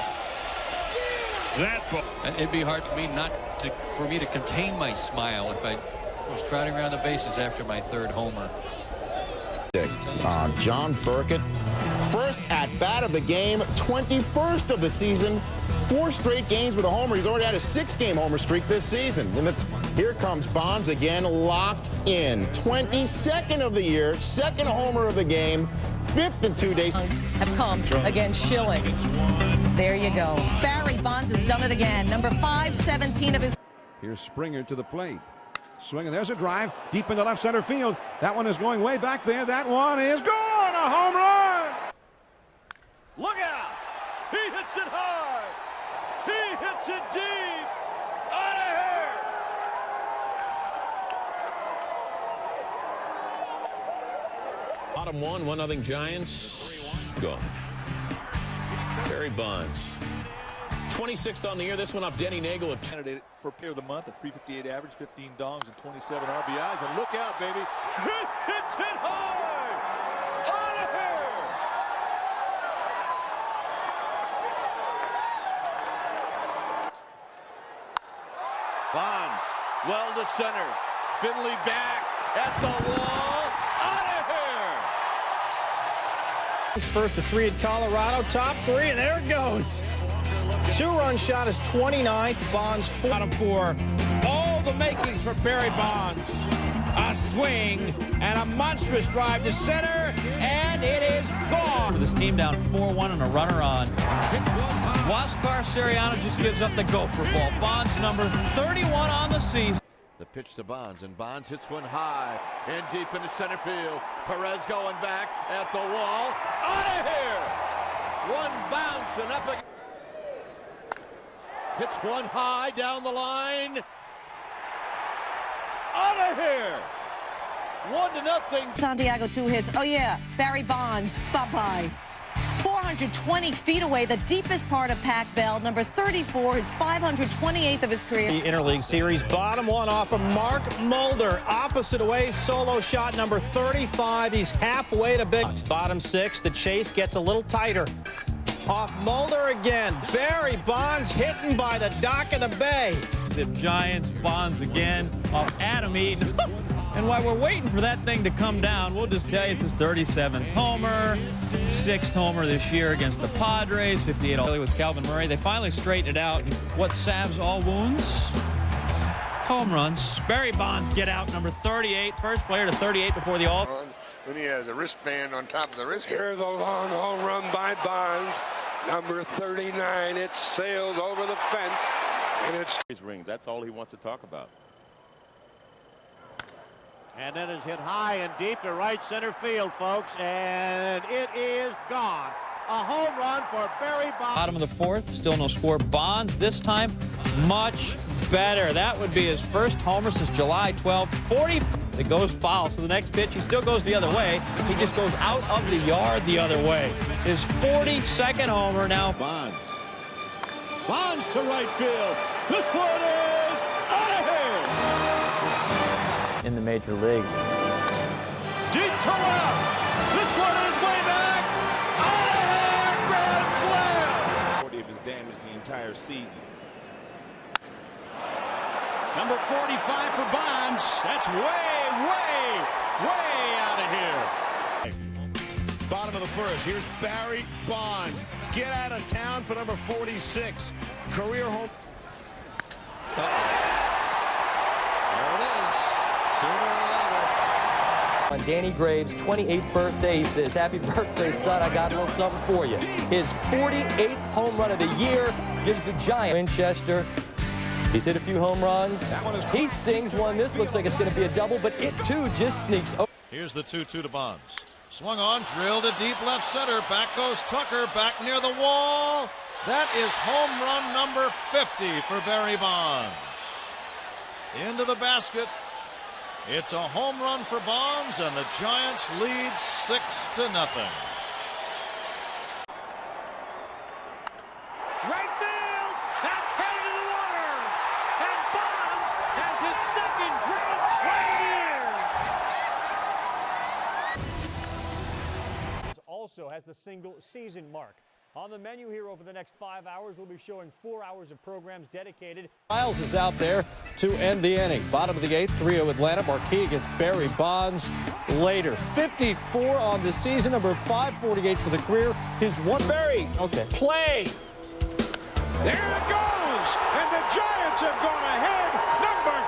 That ball. It'd be hard for me to contain my smile if I was trotting around the bases after my 3rd homer. John Burkett, first at-bat of the game, 21st of the season, 4 straight games with a homer. He's already had a 6-game homer streak this season. And here comes Bonds again, locked in. 22nd of the year, 2nd homer of the game, 5th in 2 days. Have come against Schilling. There you go. Barry Bonds has done it again. Number 517 of his. Here's Springer to the plate. Swing, and there's a drive deep into left center field. That one is going way back there. That one is gone. A home run. Look out. He hits it high. He hits it deep. Out of here. Bottom 1, 1-0 Giants. Go. Barry Bonds. 26th on the year. This one off Denny Nagel. Candidate for Player of the Month, a 358 average, 15 dongs, and 27 RBIs. And look out, baby. Hits it high. Out of here. Bonds, well to center. Finley back at the wall. Out First to 3 at Colorado, top 3, and there it goes. 2-run shot is 29th. Bonds 4. All the makings for Barry Bonds. A swing and a monstrous drive to center, and it is gone. This team down 4-1 and a runner on. Huáscar Soriano just gives up the gopher ball. Bonds number 31 on the season. The pitch to Bonds, and Bonds hits one high and deep into center field. Perez going back at the wall. Out of here! One bounce and up again. Hits one high down the line. Out of here! 1-0. Santiago 2 hits. Oh, yeah. Barry Bonds. Bye-bye. 420 feet away, the deepest part of Pac-Bell. Number 34, his 528th of his career. The Interleague Series, bottom one off of Mark Mulder. Opposite away, solo shot number 35. He's halfway to big. Bottom 6, the chase gets a little tighter. Off Mulder again. Barry Bonds hitting by the dock of the bay. Zip Giants, Bonds again off Adam Eaton. And while we're waiting for that thing to come down, we'll just tell you it's his 37th homer, 6th homer this year against the Padres, 58 all with Calvin Murray. They finally straightened it out. What salves all wounds? Home runs. Barry Bonds get out, number 38, first player to 38 before the all. When he has a wristband on top of the wrist. Here's a long home run by Bonds, number 39. It sails over the fence, and it's rings. That's all he wants to talk about. And then is hit high and deep to right center field, folks, and it is gone. A home run for Barry Bonds. Bottom of the 4th, still no score. Bonds this time much better. That would be his first homer since July 12th. 40. It goes foul, so the next pitch he still goes the other way. He just goes out of the yard the other way. His 42nd homer now. Bonds. Bonds to right field. This one is out of here. In the major leagues. Deep to left. This one is way back. Out of here. Grand slam. 40 if it's damaged the entire season. Number 45 for Bonds. That's way out of here. Bottom of the 1st. Here's Barry Bonds. Get out of town for number 46. Career home. There it is. Sooner or later. On Danny Graves' 28th birthday, he says, "Happy birthday, son. I got a little something for you." His 48th home run of the year gives the Giants. Winchester. He's hit a few home runs. He stings one. This looks like it's going to be a double, but it too just sneaks over. Here's the 2-2 to Bonds. Swung on, drilled to deep left center. Back goes Tucker, back near the wall. That is home run number 50 for Barry Bonds. Into the basket. It's a home run for Bonds, and the Giants lead 6-0. Right field. That's headed to the water. And Bonds has his second grand slam year. Also has the single season mark. On the menu here over the next 5 hours, we'll be showing 4 hours of programs dedicated. Miles is out there to end the inning. Bottom of the 8th, 3-0 Atlanta. Marquis against Barry Bonds later. 54 on the season, number 548 for the career. His one. Barry, okay. Play. There it goes, and the Giants have gone ahead, number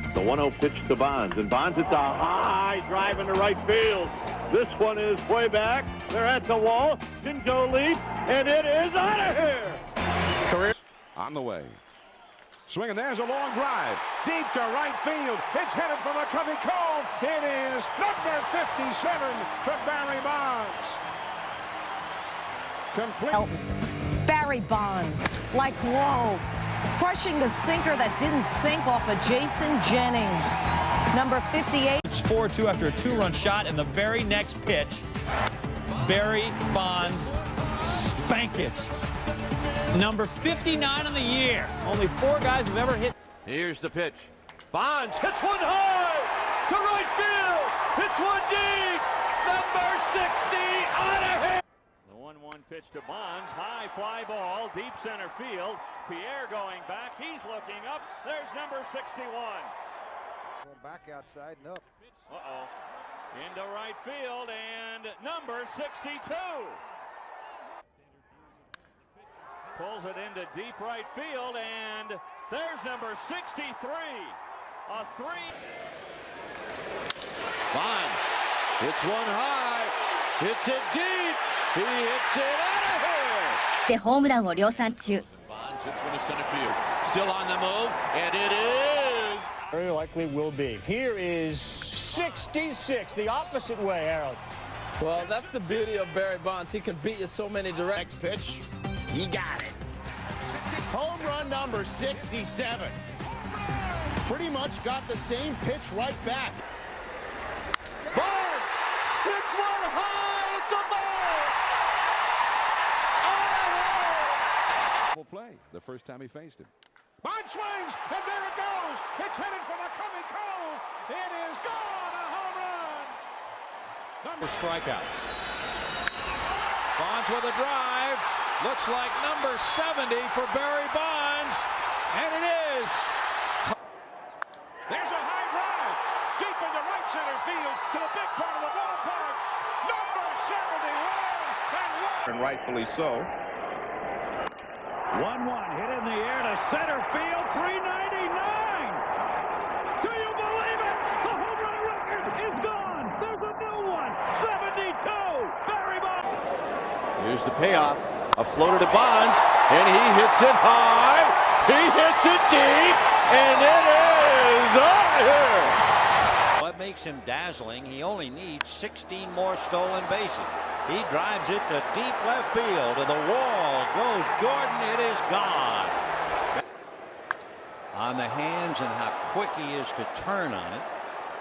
55. The 1-0 pitch to Bonds, and Bonds hits a high drive into right field. This one is way back. They're at the wall. Didn't go lead, and it is out of here. Career on the way. Swing, and there's a long drive. Deep to right field. It's headed for McCovey Cove. It is number 57 for Barry Bonds. Complete. Barry Bonds, like whoa, crushing the sinker that didn't sink off of Jason Jennings. Number 58. It's 4-2 after a 2-run shot, and the very next pitch, Barry Bonds spankage. Number 59 on the year. Only 4 guys have ever hit. Here's the pitch. Bonds hits one high to right field. Hits one deep. Number 60 out of here. The 1-1 pitch to Bonds. High fly ball, deep center field. Pierre going back. He's looking up. There's number 61. Back outside and up. Uh-oh. Into right field, and number 62 pulls it into deep right field, and there's number 63. A 3. Bonds hits one high, hits it deep, he hits it out of here. でホームランを量産中。 Bonds hits one to center field, still on the move, and it is. Very likely will be. Here is 66, the opposite way, Harold. Well, that's the beauty of Barry Bonds. He can beat you so many directions. Next pitch, he got it. Home run number 67. Pretty much got the same pitch right back. Bonds hits one high, it's a ball. Play the first time he faced him. Bonds swings, and there it goes. It's headed for the coming cove. It is gone, a home run. Number strikeouts. Bonds with a drive. Looks like number 70 for Barry Bonds, and it is. There's a high drive, deep into right center field to the big part of the ballpark. Number 71, and rightfully so. 1-1 hit in the air to center field, 399. Do you believe it? The home run record is gone. There's a new one. 72. Barry Bonds. Here's the payoff. A floater to Bonds, and he hits it high. He hits it deep, and it is out of here. What makes him dazzling, he only needs 16 more stolen bases. He drives it to deep left field. To the wall goes Jordan. It is gone. On the hands and how quick he is to turn on it.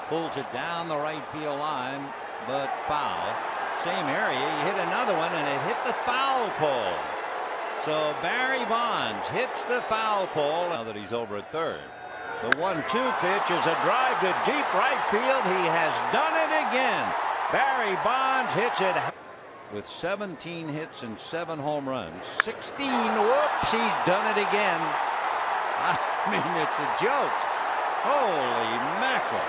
Pulls it down the right field line, but foul. Same area, he hit another one, and it hit the foul pole. So Barry Bonds hits the foul pole now that he's over at third. The 1-2 pitch is a drive to deep right field. He has done it again. Barry Bonds hits it with 17 hits and 7 home runs. 16, whoops, he's done it again. I mean, it's a joke. Holy mackerel.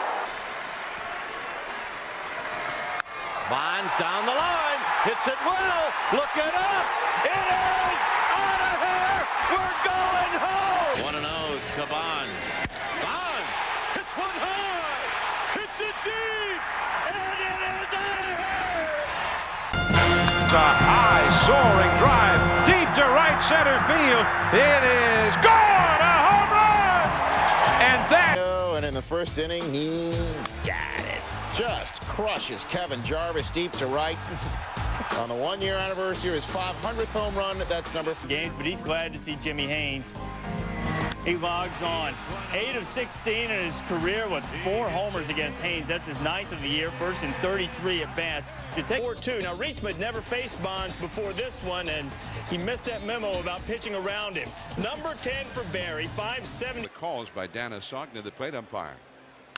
Bonds down the line, hits it well, look it up, it is out of here, we're going home! 1-0 to Bonds. Bonds hits one high, hits it deep, and it is out of here! It's a high soaring drive, deep to right center field. It is gone, a home run! And that... And in the first inning, he got it. Just crushes Kevin Jarvis deep to right. On the 1-year anniversary of his 500th home run, that's number 4. Games, but he's glad to see Jimmy Haynes. He logs on. 8 of 16 in his career with 4 homers against Haynes. That's his 9th of the year, first in 33 at-bats. You take 4-2. Now, Reachman never faced Bonds before this one, and he missed that memo about pitching around him. Number 10 for Barry, 570. The calls by Dana Sogna, the plate umpire.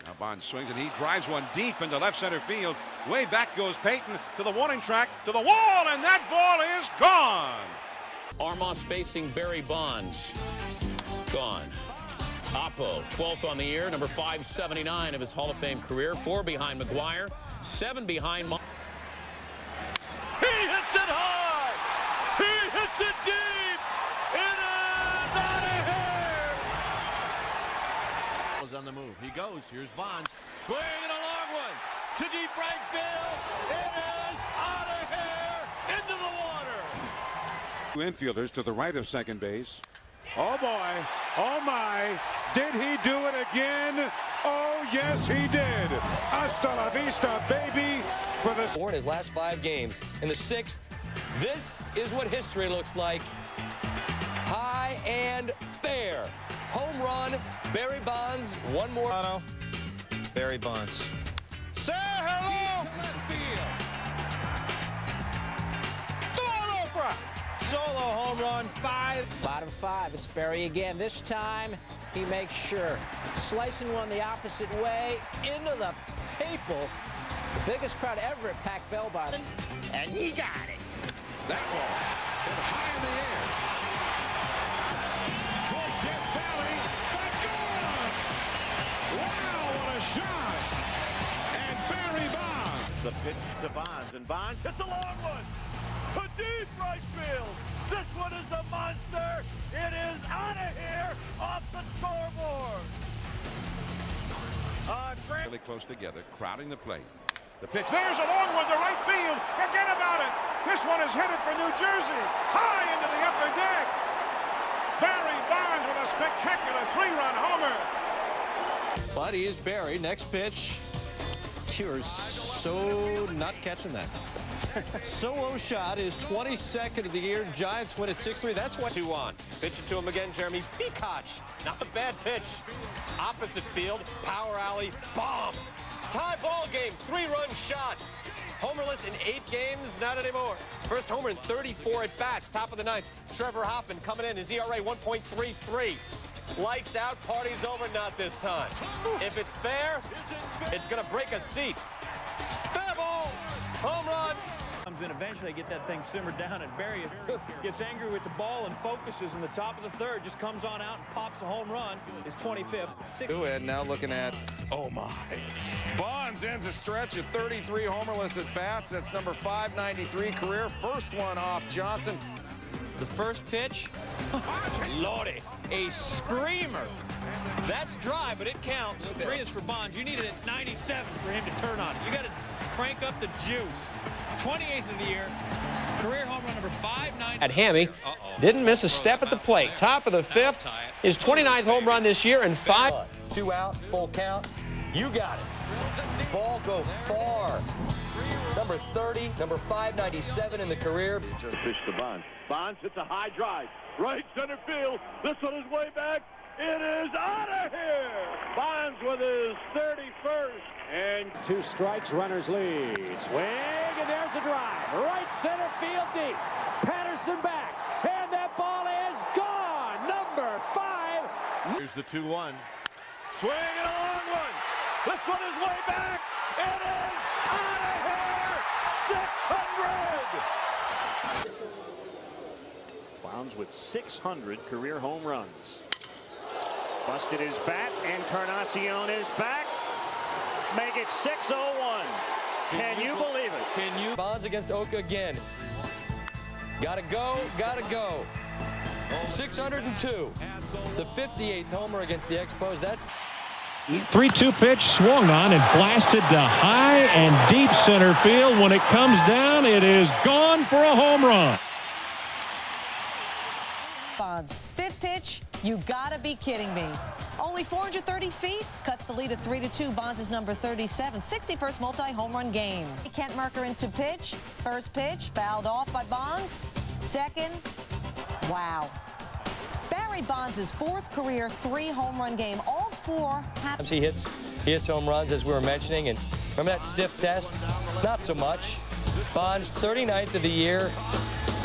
Now Bonds swings, and he drives one deep into left center field. Way back goes Payton to the warning track, to the wall, and that ball is gone. Armas facing Barry Bonds. Gone. Oppo, 12th on the year, number 579 of his Hall of Fame career. 4 behind McGuire, 7 behind. He hits it hard! He hits it deep! It is out of here! Was on the move. He goes. Here's Bonds. Swinging a long one to deep right field. It is out of here! Into the water! 2 infielders to the right of second base. Oh boy, oh my, did he do it again? Oh yes he did. Hasta la vista, baby. For the in his last 5 games. In the 6th, this is what history looks like. High and fair. Home run, Barry Bonds. One more. Barry Bonds. Say hello! Solo home run, 5. Bottom 5, it's Barry again. This time, he makes sure. Slicing one the opposite way into the people. The biggest crowd ever at Pac Bell Bottom. And he got it. That ball hit high in the air. Toward Death Valley, but gone! Wow, what a shot! And Barry Bonds and Bonds hits a long one to deep right field. This one is a monster. It is out of here off the scoreboard. Really close together, crowding the plate. The pitch, there's a long one to right field. Forget about it. This one is headed for New Jersey, high into the upper deck. Barry Bonds with a spectacular 3-run homer. But he is Barry. Next pitch. You're so not catching that. Solo shot is 22nd of the year. Giants win at 6-3. That's why. 2-1. Pitching to him again, Jeremy Peacock. Not a bad pitch. Opposite field, power alley, bomb. Tie ball game, 3-run shot. Homerless in 8 games, not anymore. First homer in 34 at bats. Top of the 9th. Trevor Hoffman coming in. His ERA 1.33. Lights out, party's over, not this time. If it's fair, it's gonna break a seat. Fair ball, home run. Comes in, eventually get that thing simmered down, and Barry gets angry with the ball and focuses in the top of the 3rd, just comes on out and pops a home run. His 25th. And now looking at, oh my. Bonds ends a stretch of 33 homerless at bats. That's number 593 career. First one off Johnson. The first pitch, Lordy, a screamer. That's dry, but it counts. 3 is for Bonds. You need it at 97 for him to turn on it. You got to crank up the juice. 28th of the year, career home run number 590. At Hammy, didn't miss a step at the plate. Top of the 5th, his 29th home run this year, and 5. 2 out, full count. You got it. Ball go far. Number 30, number 597 in the career. Just pitch to Bonds. Bonds hits a high drive. Right center field. This one is way back. It is out of here. Bonds with his 31st. And 2 strikes, runners lead. Swing, and there's a drive. Right center field deep. Patterson back. And that ball is gone. Number 5. Here's the 2-1. Swing and a long one. This one is way back. It is out of here. 600. Bonds with 600 career home runs. Busted his bat, Encarnacion is back. Make it 6-0-1. Can you believe it? Can you? Bonds against Oka again. Gotta go, gotta go. 602. The 58th homer against the Expos. That's 3-2 pitch swung on and blasted to high and deep center field. When it comes down, it is gone for a home run. Bonds, 5th pitch. You gotta be kidding me. Only 430 feet, cuts the lead at 3-2. Bonds is number 37, 61st multi-home run game. Kent Merker into pitch. First pitch, fouled off by Bonds. Second, wow. Barry Bonds' 4th career 3 home run game. All 4 happen. He hits home runs, as we were mentioning, and remember that stiff test? Not so much. Bonds, 39th of the year.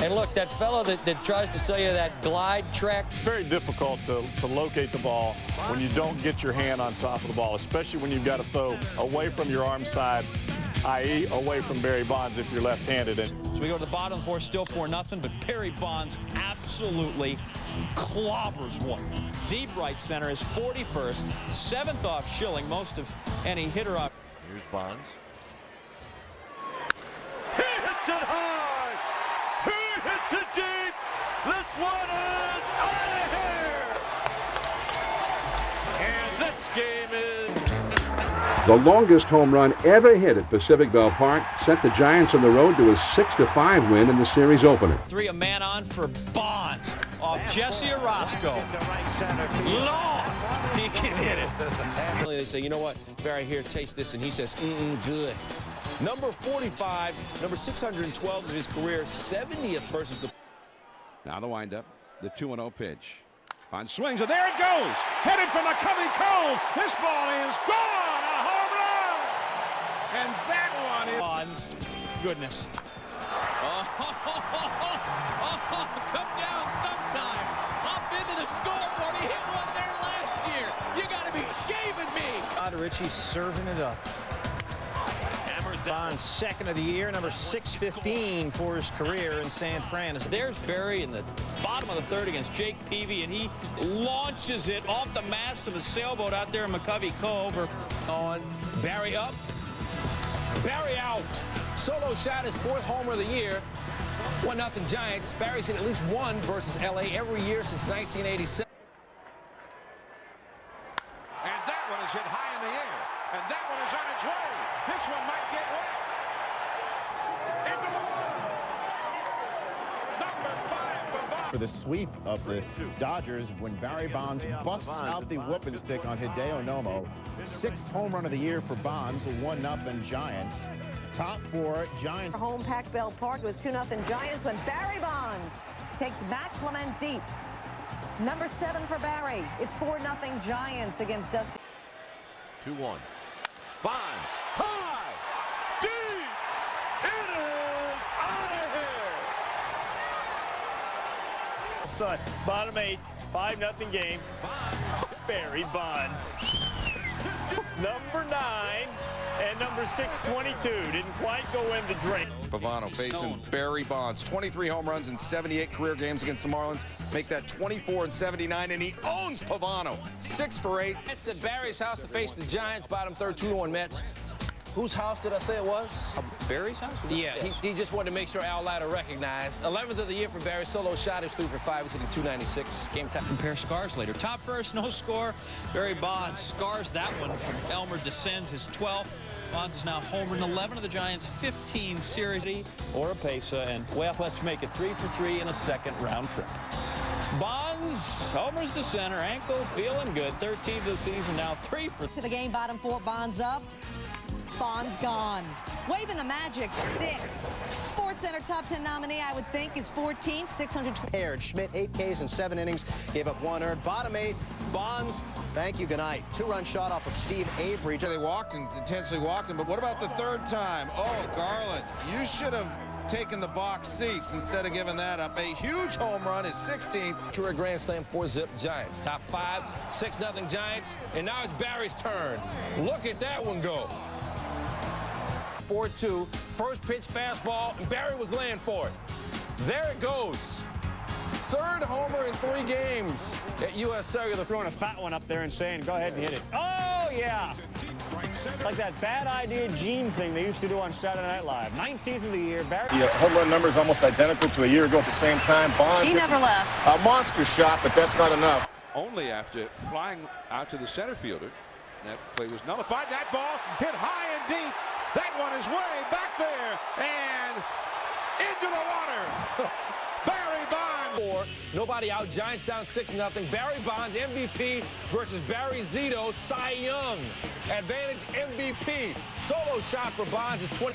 And look, that fellow that tries to sell you that glide track. It's very difficult to locate the ball when you don't get your hand on top of the ball, especially when you've got to throw away from your arm side, i.e. away from Barry Bonds if you're left-handed. So we go to the bottom 4, still 4-0, but Barry Bonds absolutely clobbers one. Deep right center is 41st, 7th off Schilling, most of any hitter off. Here's Bonds. He hits it hard. He hits it deep. This one is out of here. And this game is... The longest home run ever hit at Pacific Bell Park sent the Giants on the road to a 6-5 win in the series opener. 3, a man on for Bonds off Jesse Orozco. Long, he can hit it. They say, you know what, Barry, here, taste this, and he says, good. Number 45, number 612 of his career, 70th versus the... Now the windup, the 2-0 pitch. Bonds swings, and there it goes. Headed for McCovey Cove. This ball is gone. A home run. And that one is... Bonds, goodness. Come down sometime. Hop into the scoreboard. He hit one there last year. You got to be shaving me. Richie serving it up. Bonds, 2nd of the year, number 615 for his career in San Fran. There's Barry in the bottom of the 3rd against Jake Peavy, and he launches it off the mast of a sailboat out there in McCovey Cove. On Barry up. Barry out. Solo shot, his 4th homer of the year. 1-0 Giants. Barry's hit at least one versus LA every year since 1987. And that one is hit high in the air. And that one is on its way. This one might get wet. Into the water. Number 5 for Bonds. For the sweep of the Dodgers when Barry Bonds busts out the whooping stick on Hideo Nomo. 6th home run of the year for Bonds, 1-0 Giants. Top 4 Giants. Home Pac Bell Park, it was 2-0 Giants when Barry Bonds takes Matt Clement deep. Number 7 for Barry. It's 4-0 Giants against Dusty. 2-1. Bonds. High. Deep. It is out of here. Son, bottom 8, 5-0 game. Barry Bonds. Number 9 and number 622 didn't quite go in the drain. Pavano facing Barry Bonds. 23 home runs in 78 career games against the Marlins. Make that 24 and 79, and he owns Pavano. 6 for 8. It's at Barry's house to face the Giants. Bottom 3rd, 2-1 Mets. Whose house did I say it was? Barry's house? Yeah, he just wanted to make sure Al Leiter recognized. 11th of the year for Barry. Solo shot. He's 3 for 5. He's hitting 296. Game time. Compare scars later. Top first, no score. Barry Bonds scars that one from Elmer descends his 12th. Bonds is now homered in 11 of the Giants' 15 series. Or a Pesa, and, well, let's make it 3 for 3 in a second-round trip. Bonds homers to center, ankle feeling good. 13th of the season, now 3 for 3. To the game, bottom 4, Bonds up. Bonds gone. Waving the magic stick. Sports Center top 10 nominee, I would think, is 14th, 620. Paired. Schmidt, 8 Ks in 7 innings, gave up 1 earned. Bottom 8, Bonds, thank you, good night. 2-run shot off of Steve Avery. They walked and intensely walked him, but what about the 3rd time? Oh, Garland, you should have taken the box seats instead of giving that up. A huge home run, his 16th. Career grand slam, 4-zip Giants. Top 5, 6-0 Giants, and now it's Barry's turn. Look at that one go. 4-2, first pitch fastball, and Barry was laying for it. There it goes. 3rd homer in 3 games at U.S. Cellular. Throwing a fat one up there and saying, go ahead and hit it. Oh, yeah. Like that bad idea Gene thing they used to do on Saturday Night Live. 19th of the year, Barry. The home run number is almost identical to a year ago at the same time. Bonds. He never left. A monster shot, but that's not enough. Only after flying out to the center fielder. That play was nullified. That ball hit high and deep. That one is way back there and into the water. Barry Bonds. Nobody out. Giants down 6-0. Barry Bonds MVP versus Barry Zito, Cy Young. Advantage MVP. Solo shot for Bonds is 20.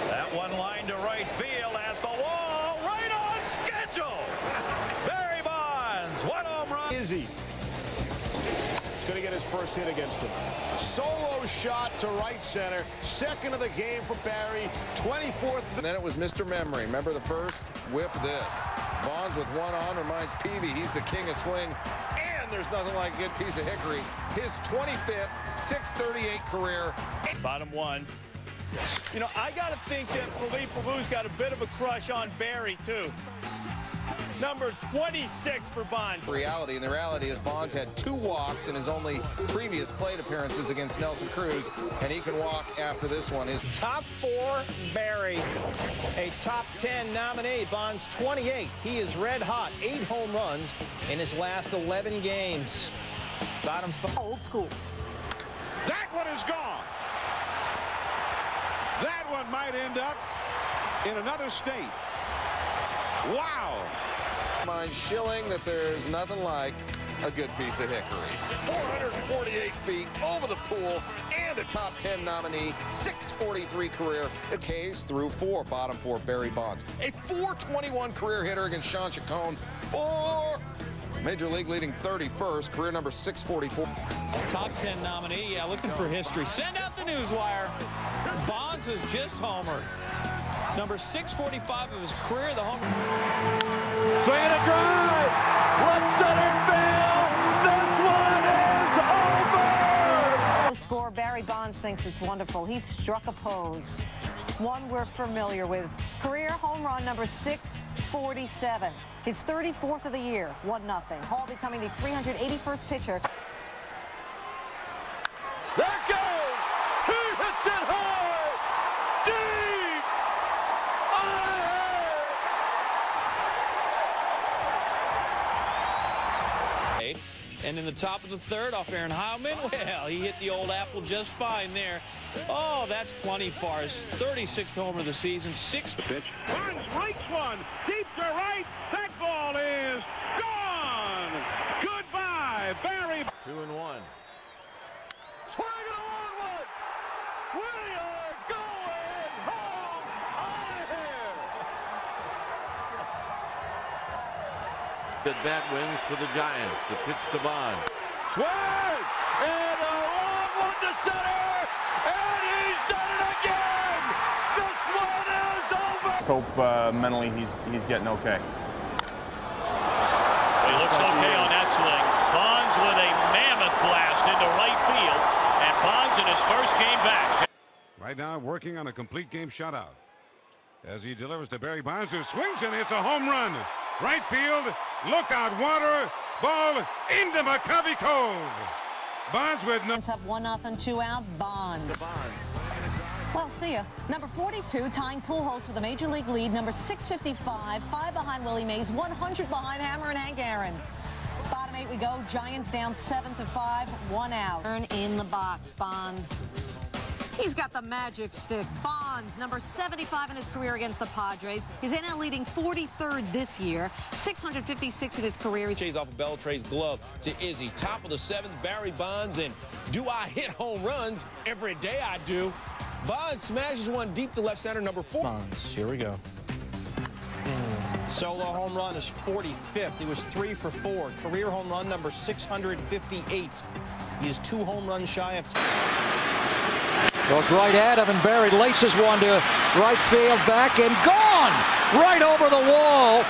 That one line to right field at the wall, right on schedule. Barry Bonds, 1 home run. Izzy. Going to get his first hit against him. Solo shot to right center. 2nd of the game for Barry. 24th. And then it was Mr. Memory. Remember the first? Whiff this. Bonds with 1 on reminds Peavy he's the king of swing. And there's nothing like a good piece of hickory. His 25th, 638 career. Bottom 1. Yes. You know, I got to think that Philippe Lavou's got a bit of a crush on Barry, too. Number 26 for Bonds. And the reality is Bonds had 2 walks in his only previous plate appearances against Nelson Cruz, and he can walk after this one. His top 4, Barry, a top 10 nominee. Bonds 28. He is red hot. 8 home runs in his last 11 games. Bottom 5. Old school. That one is gone. That one might end up in another state. Wow. Mind Schilling that there's nothing like a good piece of hickory. 448 feet over the pool and a top 10 nominee, 643 career. Ks through 4, bottom 4, Barry Bonds. A 421 career hitter against Sean Chacon. 4 Major League leading 31st, career number 644. Top 10 nominee, yeah, looking for history. Send out the newswire. Bonds is just homered. Number 645 of his career, the homer. Swing and a drive. Left center field. This one is over. The score, Barry Bonds thinks it's wonderful. He struck a pose, one we're familiar with. Career home run number 647. His 34th of the year, 1-0. Hall becoming the 381st pitcher. There it goes. And in the top of the third, off Aaron Heilman, well, he hit the old apple just fine there. Oh, that's plenty far. His 36th homer of the season, 6th pitch. Bonds strikes one, deep to right. That ball is gone. Goodbye, Barry. 2-1. Swing and a long one. We are going home out of here. The bat wins for the Giants. The pitch to Bond. Swing and a long one to center. And he's done it again. This one is over. Just hope mentally he's getting okay. He looks okay on that swing. Bonds with a mammoth blast into right field. And Bonds in his first game back. Right now working on a complete game shutout. As he delivers to Barry Bonds, who swings and hits a home run. Right field, look out, water, ball into McCovey Cove. Bonds with no... Up 1-0, 2 out, Bonds. Well, see ya. Number 42, tying Pujols for the Major League lead. Number 655, 5 behind Willie Mays, 100 behind Hammer and Hank Aaron. Bottom 8 we go. Giants down 7-5, 1 out. Turn in the box, Bonds. He's got the magic stick. Bonds, number 75 in his career against the Padres. He's NL leading 43rd this year, 656 in his career. Chase off of Beltre's glove to Izzy. Top of the 7th, Barry Bonds. And do I hit home runs? Every day I do. Bonds smashes one deep to left center, number 4. Bonds, here we go. Solo home run is 45th. He was 3 for 4. Career home run number 658. He is 2 home runs shy of... Goes right at him, and Barry laces one to right field, back and gone! Right over the wall.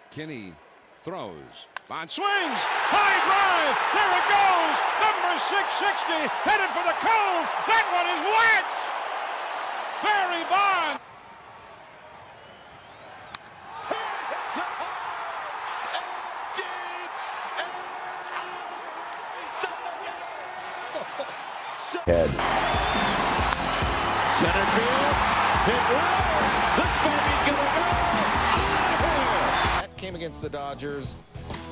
Kinney throws. Bonds swings. High drive. There it goes. Number 660 headed for the cove. That one is wet. Barry Bonds. Head. Center field, hit well. This baby's gonna go out of here. That came against the Dodgers.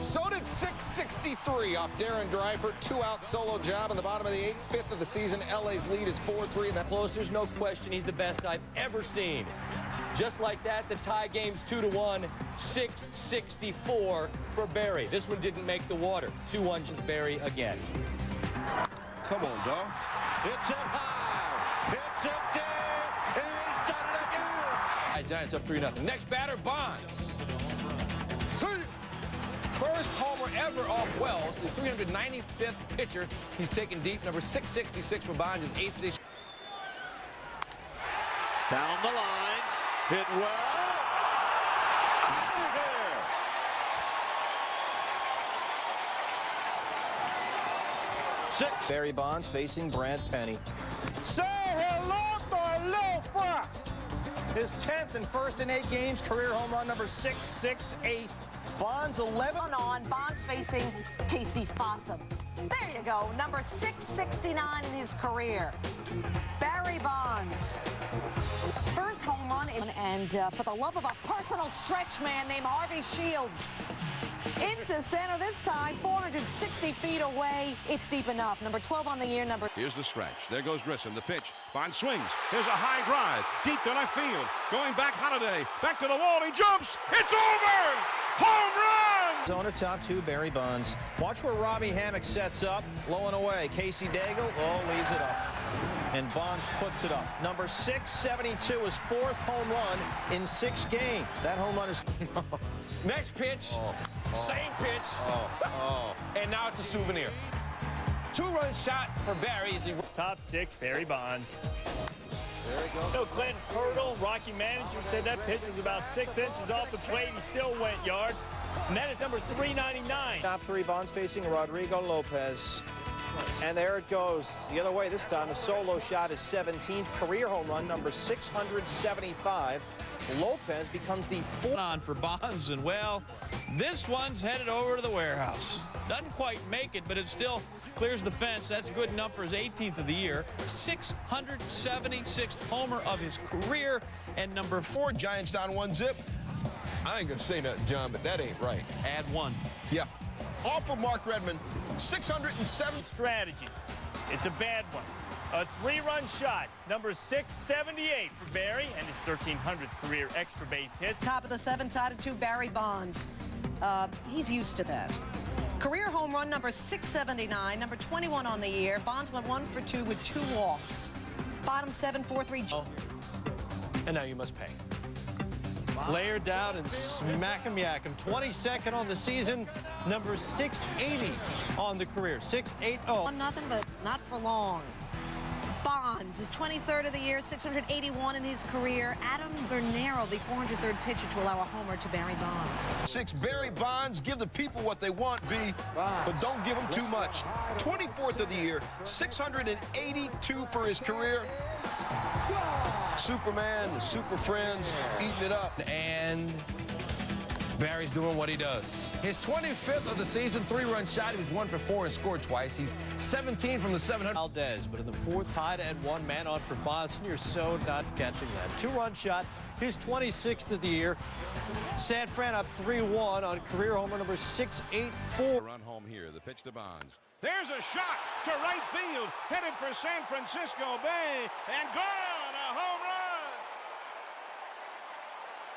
So did 663 off Darren Dreifert. 2-out solo job in the bottom of the 8th, 5th of the season. LA's lead is 4-3. Close, there's no question he's the best I've ever seen. Just like that, the tie game's 2-1, 664 for Barry. This one didn't make the water. 2-1, Barry again. Come on, dog. Hits it high, hits it deep, he's done it again. Giants up 3-0. Next batter, Bonds. First homer ever off Wells, the 395th pitcher. He's taken deep. Number 666 for Bonds, his 8th this year. Down the line, hit well. Out of here. 6. Barry Bonds facing Brad Penny. Say hello to Lil Fra. His 10th and first in 8 games, career home run number 668. Bonds 11 on. Bonds facing Casey Fossum. There you go. Number 669 in his career. Barry Bonds. First home run. And for the love of a personal stretch man named Harvey Shields. Into center this time, 460 feet away. It's deep enough. Number 12 on the year, Here's the stretch. There goes Grissom. The pitch. Bonds swings. Here's a high drive. Deep to left field. Going back Holiday. Back to the wall. He jumps. It's over. Home run. Zone top 2, Barry Bonds. Watch where Robbie Hammock sets up. Low and away. Casey Daigle, leaves it up. And Bonds puts it up. Number 672 is 4th home run in 6 games. That home run is... Next pitch, same pitch, and now it's a souvenir. 2-run shot for Barry as he... Top 6, Barry Bonds. There he goes. No, Clint Hurdle, Rocky manager, said that pitch was about 6 inches off the plate. He still went yard. And that is number 399. Top 3, Bonds facing Rodrigo Lopez. And there it goes. The other way this time. The solo shot is 17th. Career home run number 675. Lopez becomes the 4th. On for Bonds, and well, this one's headed over to the warehouse. Doesn't quite make it, but it still clears the fence. That's good enough for his 18th of the year. 676th homer of his career, and number 4. Giants down 1-0. I ain't gonna say nothing, John, but that ain't right. Add 1. Yeah. off of Mark Redmond. 607 strategy. It's a bad one. A 3-run shot, number 678 for Barry, and his 1,300th career extra base hit. Top of the 7, tied at 2, Barry Bonds. He's used to that. Career home run number 679, number 21 on the year. Bonds went 1 for 2 with 2 walks. Bottom 7, 4-3. And now you must pay. Layer down and smack him, yak him. 22nd on the season, number 680 on the career. 680. Nothing, but not for long. Bonds is 23rd of the year, 681 in his career. Adam Bernero, the 403rd pitcher to allow a homer to Barry Bonds. 6 Barry Bonds, give the people what they want, B, but don't give them too much. 24th of the year, 682 for his career. Superman, the Super Friends, eating it up. And Barry's doing what he does. His 25th of the season, 3-run shot. He was 1 for 4 and scored twice. He's 17 from the 700. Valdez, but in the 4th, tied at 1, man on for Boston. You're so not catching that. 2-run shot, his 26th of the year. San Fran up 3-1 on career homer number 684. Run home here. The pitch to Bonds. There's a shot to right field, headed for San Francisco Bay, and gone, a home run.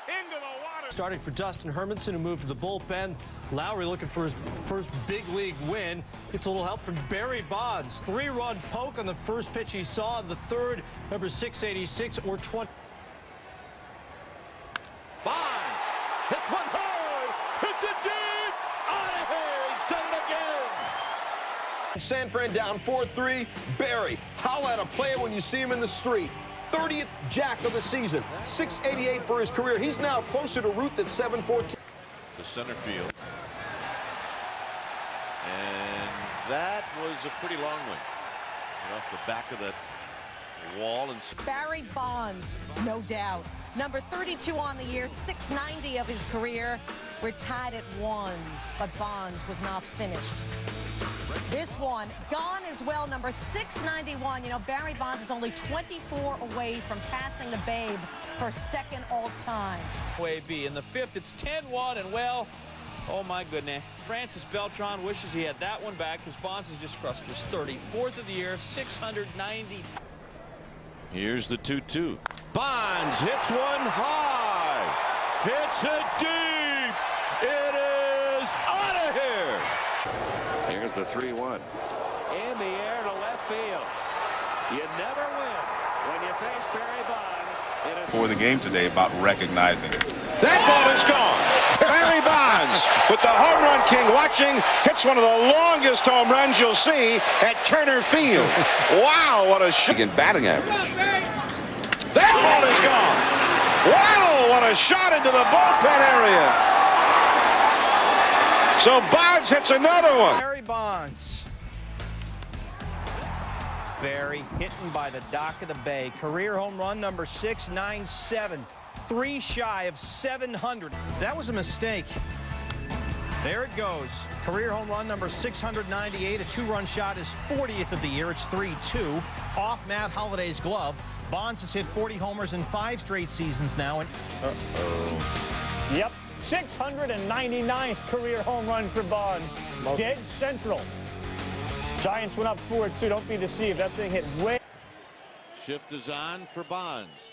Into the water. Starting for Dustin Hermanson, who moved to the bullpen. Lowry looking for his first big league win. Gets a little help from Barry Bonds. 3-run poke on the first pitch he saw. In the 3rd, number 686 or 20. Bonds hits one hard, hits it deep, out of here, he's done it again. San Fran down 4-3. Barry, howl at a player when you see him in the street. 30th jack of the season, 688 for his career. He's now closer to Ruth at 714. To center field. And that was a pretty long one. Right off the back of the wall. And Barry Bonds, no doubt. Number 32 on the year, 690 of his career. We're tied at 1, but Bonds was not finished. This one, gone as well, number 691. You know, Barry Bonds is only 24 away from passing the Babe for 2nd all-time. Way B. In the 5th, it's 10-1, and well, oh my goodness. Francis Beltran wishes he had that one back because Bonds has just crushed his 34th of the year, 690. here's the 2-2. Bonds hits one high, hits it deep. It is out of here. Here's the 3-1. In the air to left field. You never win when you face Barry Bonds. For the game today about recognizing it. That ball is gone. Barry Bonds with the home run king watching, hits one of the longest home runs you'll see at Turner Field. Wow, what a shot. Batting average. That ball is gone. Wow, what a shot into the bullpen area. So Bonds hits another one. Barry Bonds. Barry hitting by the dock of the bay. Career home run number 697. 3 shy of 700. That was a mistake. There it goes. Career home run number 698. A 2-run shot is 40th of the year. It's 3-2. Off Matt Holliday's glove. Bonds has hit 40 homers in 5 straight seasons now. And Yep, 699th career home run for Bonds. Dead central. Giants went up 4-2. Don't be deceived. That thing hit way. Shift is on for Bonds.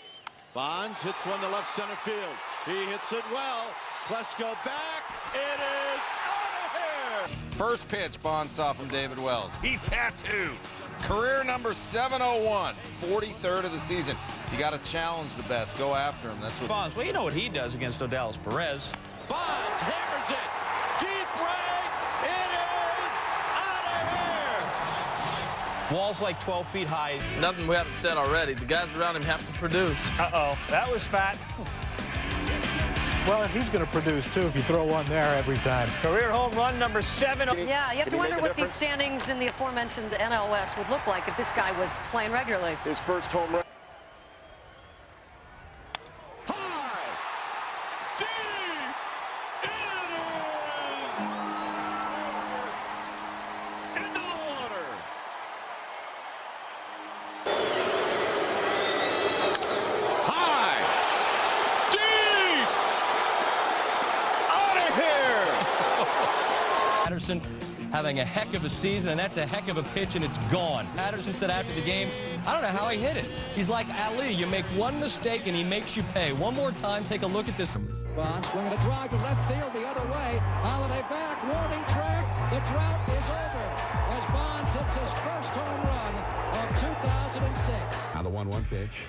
Bonds hits one to left center field. He hits it well. Plesko back. It is out of here. First pitch Bonds saw from David Wells. He tattooed. Career number 701, 43rd of the season. You got to challenge the best. Go after him. That's what Bonds, well, you know what he does against Odalis Perez. Bonds hammers it. Deep right. It is out of here. Wall's like 12 feet high. Nothing we haven't said already. The guys around him have to produce. Uh-oh, that was fat. Well, he's going to produce, too, if you throw one there every time. Career home run number 7. Yeah, you have to wonder what these standings in the aforementioned NL West would look like if this guy was playing regularly. His first home run. Patterson having a heck of a season, and that's a heck of a pitch, and it's gone. Patterson said after the game, I don't know how he hit it. He's like Ali. You make one mistake, and he makes you pay. One more time, take a look at this. Bonds swinging a drive to left field the other way. Holiday back, warning track. The drought is over as Bonds hits his first home run of 2006. Now the 1-1 pitch.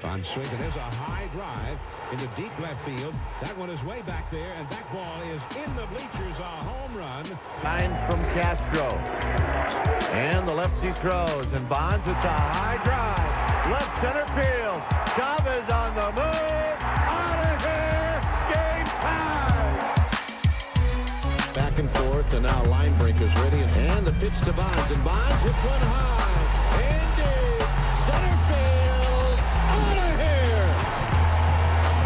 Bonds swinging. There's a high drive into deep left field. That one is way back there, and that ball is in the bleachers. A home run. Line from Castro. And the lefty throws, and Bonds, it's a high drive. Left center field. Chavez on the move. Out of here. Game time. Back and forth, and now line breakers ready. And the pitch to Bonds, and Bonds hits one high. And deep. Center field.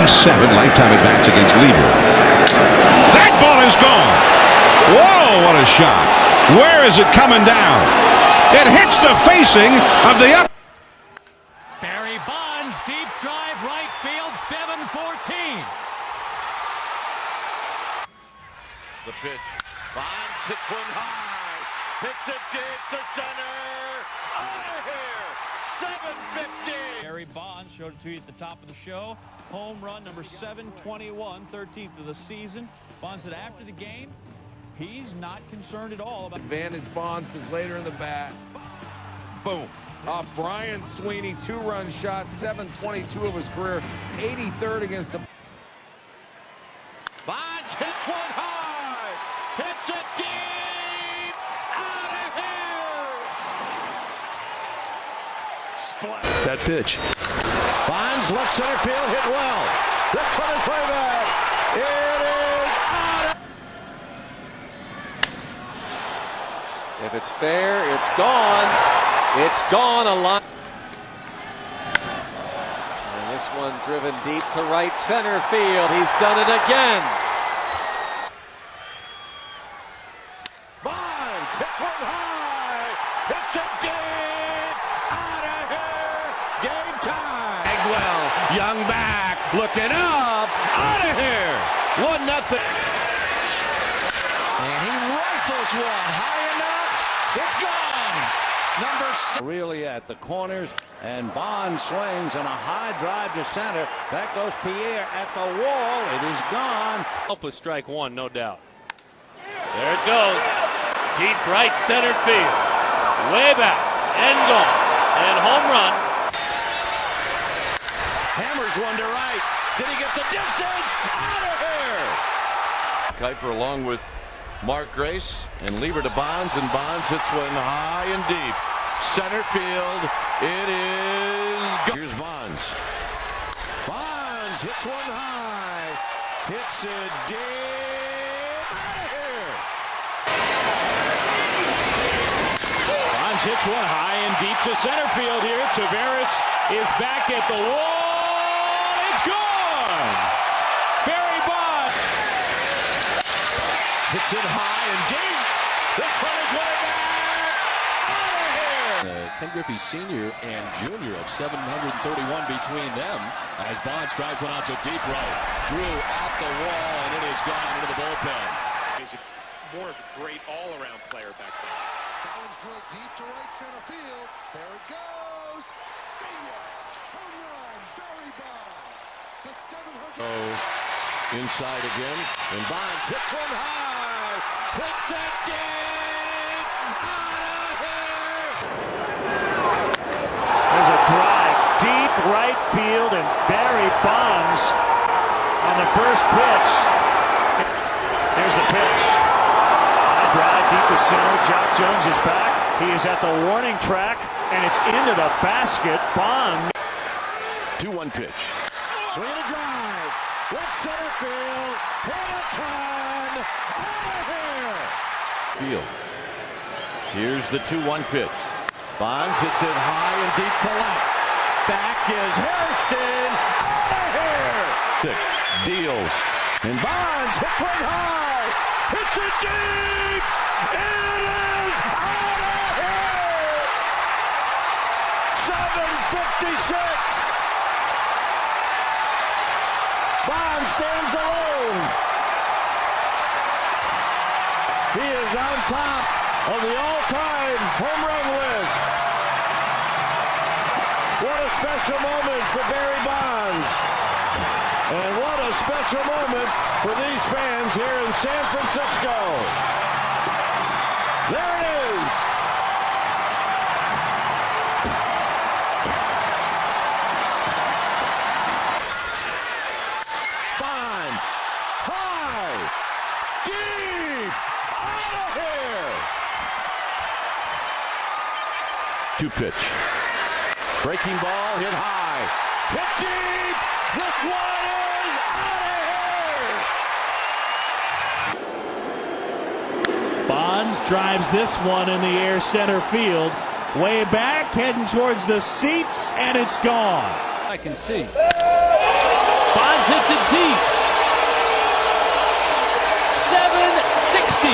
7 lifetime at bats against Lieber. That ball is gone. Whoa, what a shot. Where is it coming down? It hits the facing of the up. Barry Bonds, deep drive, right field, 7-14. The pitch. Bonds hits one high. Hits it deep to center. Out of here. 7-15. Barry Bonds showed it to you at the top of the show. Home run number 721, 13th of the season. Bonds said after the game, he's not concerned at all about Advantage Bonds because later in the bat, boom. Brian Sweeney, 2-run shot, 722 of his career, 83rd against the. Bonds hits one high. Hits it deep. Out of here. Splat. That pitch. Bonds left center field, hit well. This one is way back. It is out. If it's fair, it's gone. It's gone a lot. And this one driven deep to right center field. He's done it again. Bonds hits one high. Hits it deep. Out of here. Game time. Well, Young back, looking up, out of here. 1-0. And he rifles one high enough. It's gone. Number 6. Really at the corners, and Bonds swings and a high drive to center. That goes Pierre at the wall. It is gone. Help with strike one, no doubt. There it goes. Deep right center field. Way back and gone. And home run. Hammers one to right. Did he get the distance? Out of here! Kuiper along with Mark Grace and Lieber to Bonds, and Bonds hits one high and deep. Center field. It is. Here's Bonds. Bonds hits one high. Hits it deep. Out of here! Bonds hits one high and deep to center field here. Taveras is back at the wall. It's gone! Barry Bonds hits it high and deep. This one is way back. Out of here! Ken Griffey Sr. and Jr. of 731 between them as Bonds drives one out to deep right. Drew at the wall, and it is gone into the bullpen. He's more of a great all-around player back there. Bonds drilled deep to right center field. There it goes. See ya! Home run, Barry Bonds. The 700. Inside again, and Bonds hits one high. Hits it deep. Out of here. There's a drive deep right field, and Barry Bonds on the first pitch. There's the pitch. High drive deep to center. Jack Jones is back. He is at the warning track, and it's into the basket. Bonds. 2-1 pitch. Swing and a drive. Left center field. Hit a ton. Out of here. Field. Here's the 2-1 pitch. Bonds hits it high and deep to left. Back is Hairston. Out of here. Deals. And Bonds hits one high. Hits it deep. It is out of here. 7:56. Bonds stands alone. He is on top of the all-time home run list. What a special moment for Barry Bonds. And what a special moment for these fans here in San Francisco. There it is. Bonds, high, deep, out of here. 2-pitch. Breaking ball, hit high, hit deep. This one is out of here. Bonds drives this one in the air center field. Way back, heading towards the seats, and it's gone. I can see. Bonds hits it deep. 760.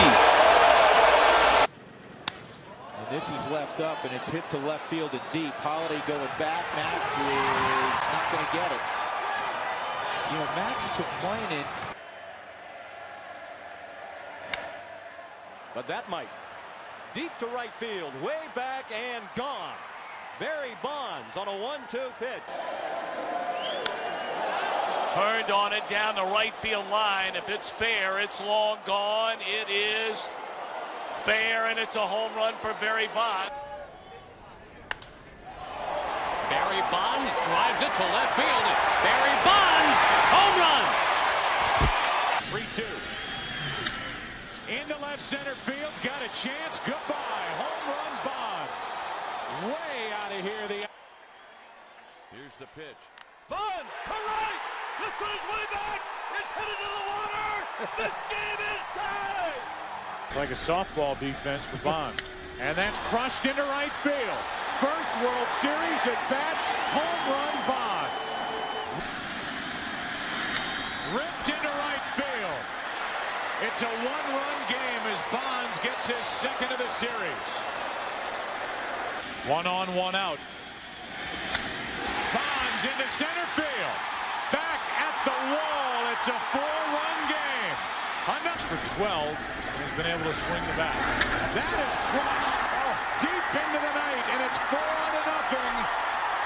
This is left up, and it's hit to left field and deep. Holiday going back. Matt is not going to get it. You know, Matt's complaining. But that might. Deep to right field, way back and gone. Barry Bonds on a 1-2 pitch. Turned on it down the right field line. If it's fair, it's long gone. It is fair, and it's a home run for Barry Bonds. Barry Bonds drives it to left field. Barry Bonds, home run. 3-2. Into left center field, got a chance. Goodbye, home run Bonds. Way out of here. Here's the pitch. Bonds to right. This one is way back. It's headed to the water. This game is tied. It's like a softball defense for Bonds. And that's crushed into right field. First World Series at bat, home run Bonds. Ripped into right field. It's a one-run game as Bonds gets his second of the series. 1 on, 1 out. Bonds into center field. Back at the wall. It's a 4-run game. Enough for 12. He's been able to swing the bat. That is crushed deep into the night, and it's 4-0.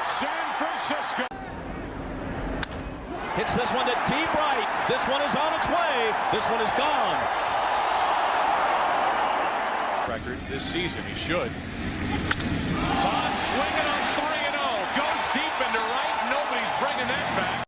San Francisco. Hits this one to deep right. This one is on its way. This one is gone. Record this season, he should. Bonds swinging on 3-0. Goes deep into right. Nobody's bringing that back.